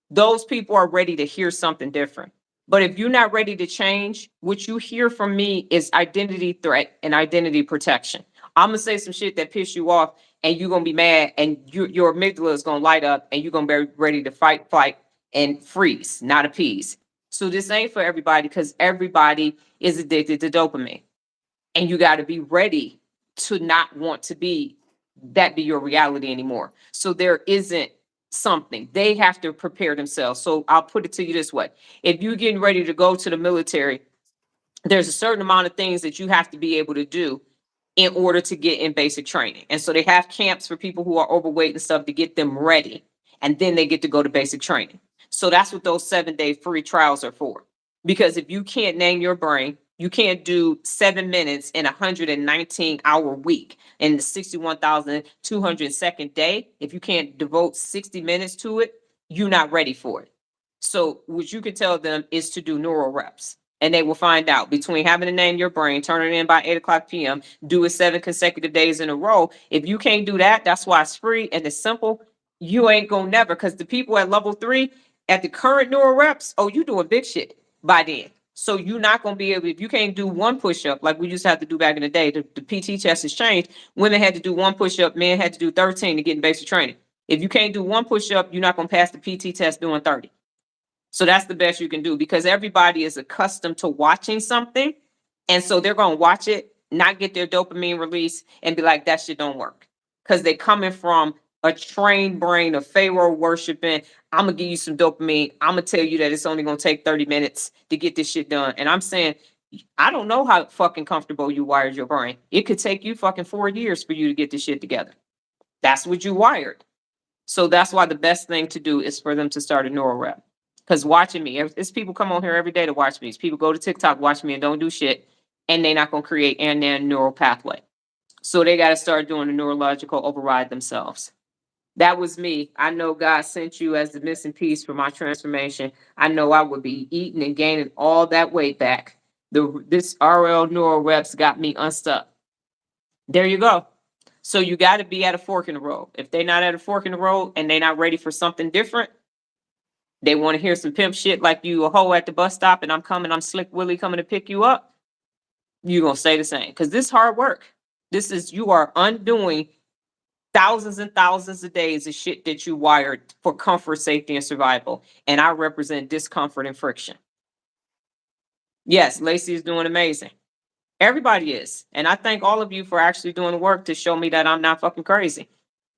those people are ready to hear something different. But if you're not ready to change, what you hear from me is identity threat and identity protection. I'm gonna say some shit that piss you off, and you're gonna be mad, and your amygdala is gonna light up, and you're gonna be ready to fight, flight, and freeze, not appease. So this ain't for everybody, because everybody is addicted to dopamine, and you got to be ready to not want to be that be your reality anymore. So there isn't something they have to prepare themselves. So I'll put it to you this way: if you're getting ready to go to the military, there's a certain amount of things that you have to be able to do in order to get in basic training. And so they have camps for people who are overweight and stuff to get them ready. And then they get to go to basic training. So that's what those 7-day free trials are for. Because if you can't name your brain, you can't do 7 minutes in a 119-hour week in the 61,200-second day. If you can't devote 60 minutes to it, you're not ready for it. So what you can tell them is to do neural reps. And they will find out between having to name your brain, turn it in by 8 o'clock p.m., do it 7 consecutive days in a row. If you can't do that, that's why it's free and it's simple. You ain't gonna never, because the people at level 3 at the current neural reps, oh, you doing big shit by then. So you're not gonna be able, if you can't do one push-up like we used to have to do back in the day, the PT test has changed. Women had to do one push-up, men had to do 13 to get in basic training. If you can't do one push-up, you're not gonna pass the PT test doing 30. So that's the best you can do, because everybody is accustomed to watching something. And so they're going to watch it, not get their dopamine release, and be like, that shit don't work. Because they're coming from a trained brain of Pharaoh worshiping. I'm going to give you some dopamine. I'm going to tell you that it's only going to take 30 minutes to get this shit done. And I'm saying, I don't know how fucking comfortable you wired your brain. It could take you fucking 4 years for you to get this shit together. That's what you wired. So that's why the best thing to do is for them to start a neural rep. Because watching me, it's people come on here every day to watch me. It's people go to TikTok, watch me, and don't do shit, and they're not going to create a neural pathway. So they got to start doing a neurological override themselves. That was me. I know God sent you as the missing piece for my transformation. I know I would be eating and gaining all that weight back. This RL neural reps got me unstuck. There you go. So you got to be at a fork in the road. If they're not at a fork in the road and they're not ready for something different, they want to hear some pimp shit like you a hoe at the bus stop and I'm Slick Willie coming to pick you up, you're going to say the same. Because this is hard work. You are undoing thousands and thousands of days of shit that you wired for comfort, safety, and survival. And I represent discomfort and friction. Yes, Lacey is doing amazing. Everybody is. And I thank all of you for actually doing the work to show me that I'm not fucking crazy.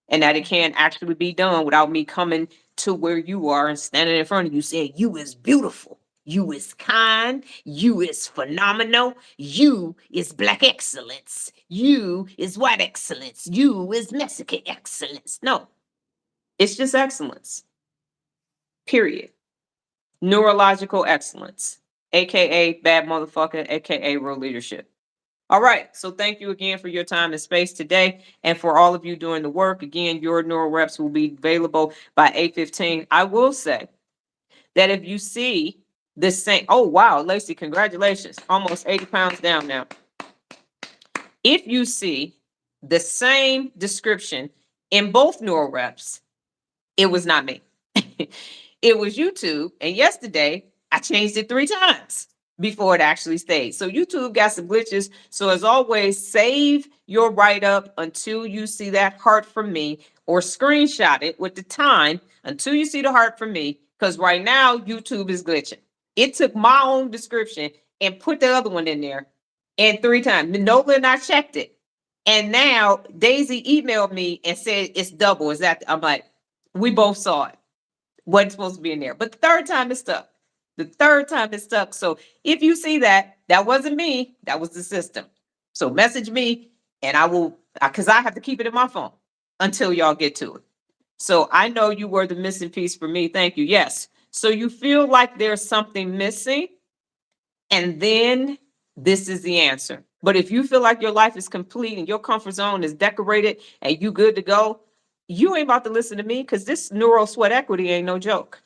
And that it can actually be done without me coming to where you are and standing in front of you saying, you is beautiful, you is kind, you is phenomenal, you is black excellence, you is white excellence, you is Mexican excellence. No, it's just excellence. Period. Neurological excellence, aka bad motherfucker, aka real leadership. All right. So thank you again for your time and space today. And for all of you doing the work, again, your neuro reps will be available by 8:15. I will say that if you see the same, oh, wow, Lacey, congratulations. Almost 80 pounds down now. If you see the same description in both neuro reps, it was not me. It was YouTube. And yesterday, I changed it 3 times before it actually stayed. So YouTube got some glitches. So as always, save your write-up until you see that heart from me, or screenshot it with the time until you see the heart from me. Because right now, YouTube is glitching. It took my own description and put the other one in there, and 3 times. Nola and I checked it. And now Daisy emailed me and said it's double. Is that? I'm like, we both saw it. Wasn't supposed to be in there. But the third time it stuck. The third time it stuck. So if you see that, that wasn't me. That was the system. So message me and I will, because I have to keep it in my phone until y'all get to it. So I know you were the missing piece for me. Thank you. Yes. So you feel like there's something missing, and then this is the answer. But if you feel like your life is complete and your comfort zone is decorated and you good to go, you ain't about to listen to me, because this neuro sweat equity ain't no joke.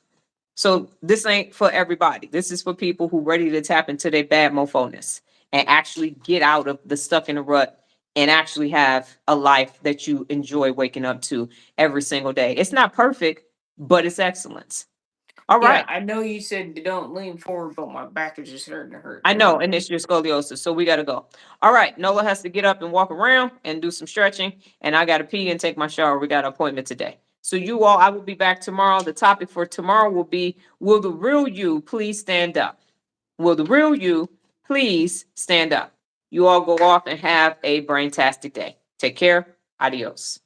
So this ain't for everybody. This is for people who ready to tap into their bad mofoness and actually get out of the stuck in a rut and actually have a life that you enjoy waking up to every single day. It's not perfect, but it's excellence. All Yeah, right. I know you said don't lean forward, but my back is just hurting to hurt. I know, and it's your scoliosis, so we got to go. All right, Nola has to get up and walk around and do some stretching, and I got to pee and take my shower. We got an appointment today. So you all, I will be back tomorrow. The topic for tomorrow will be, will the real you please stand up? Will the real you please stand up? You all go off and have a brain-tastic day. Take care. Adios.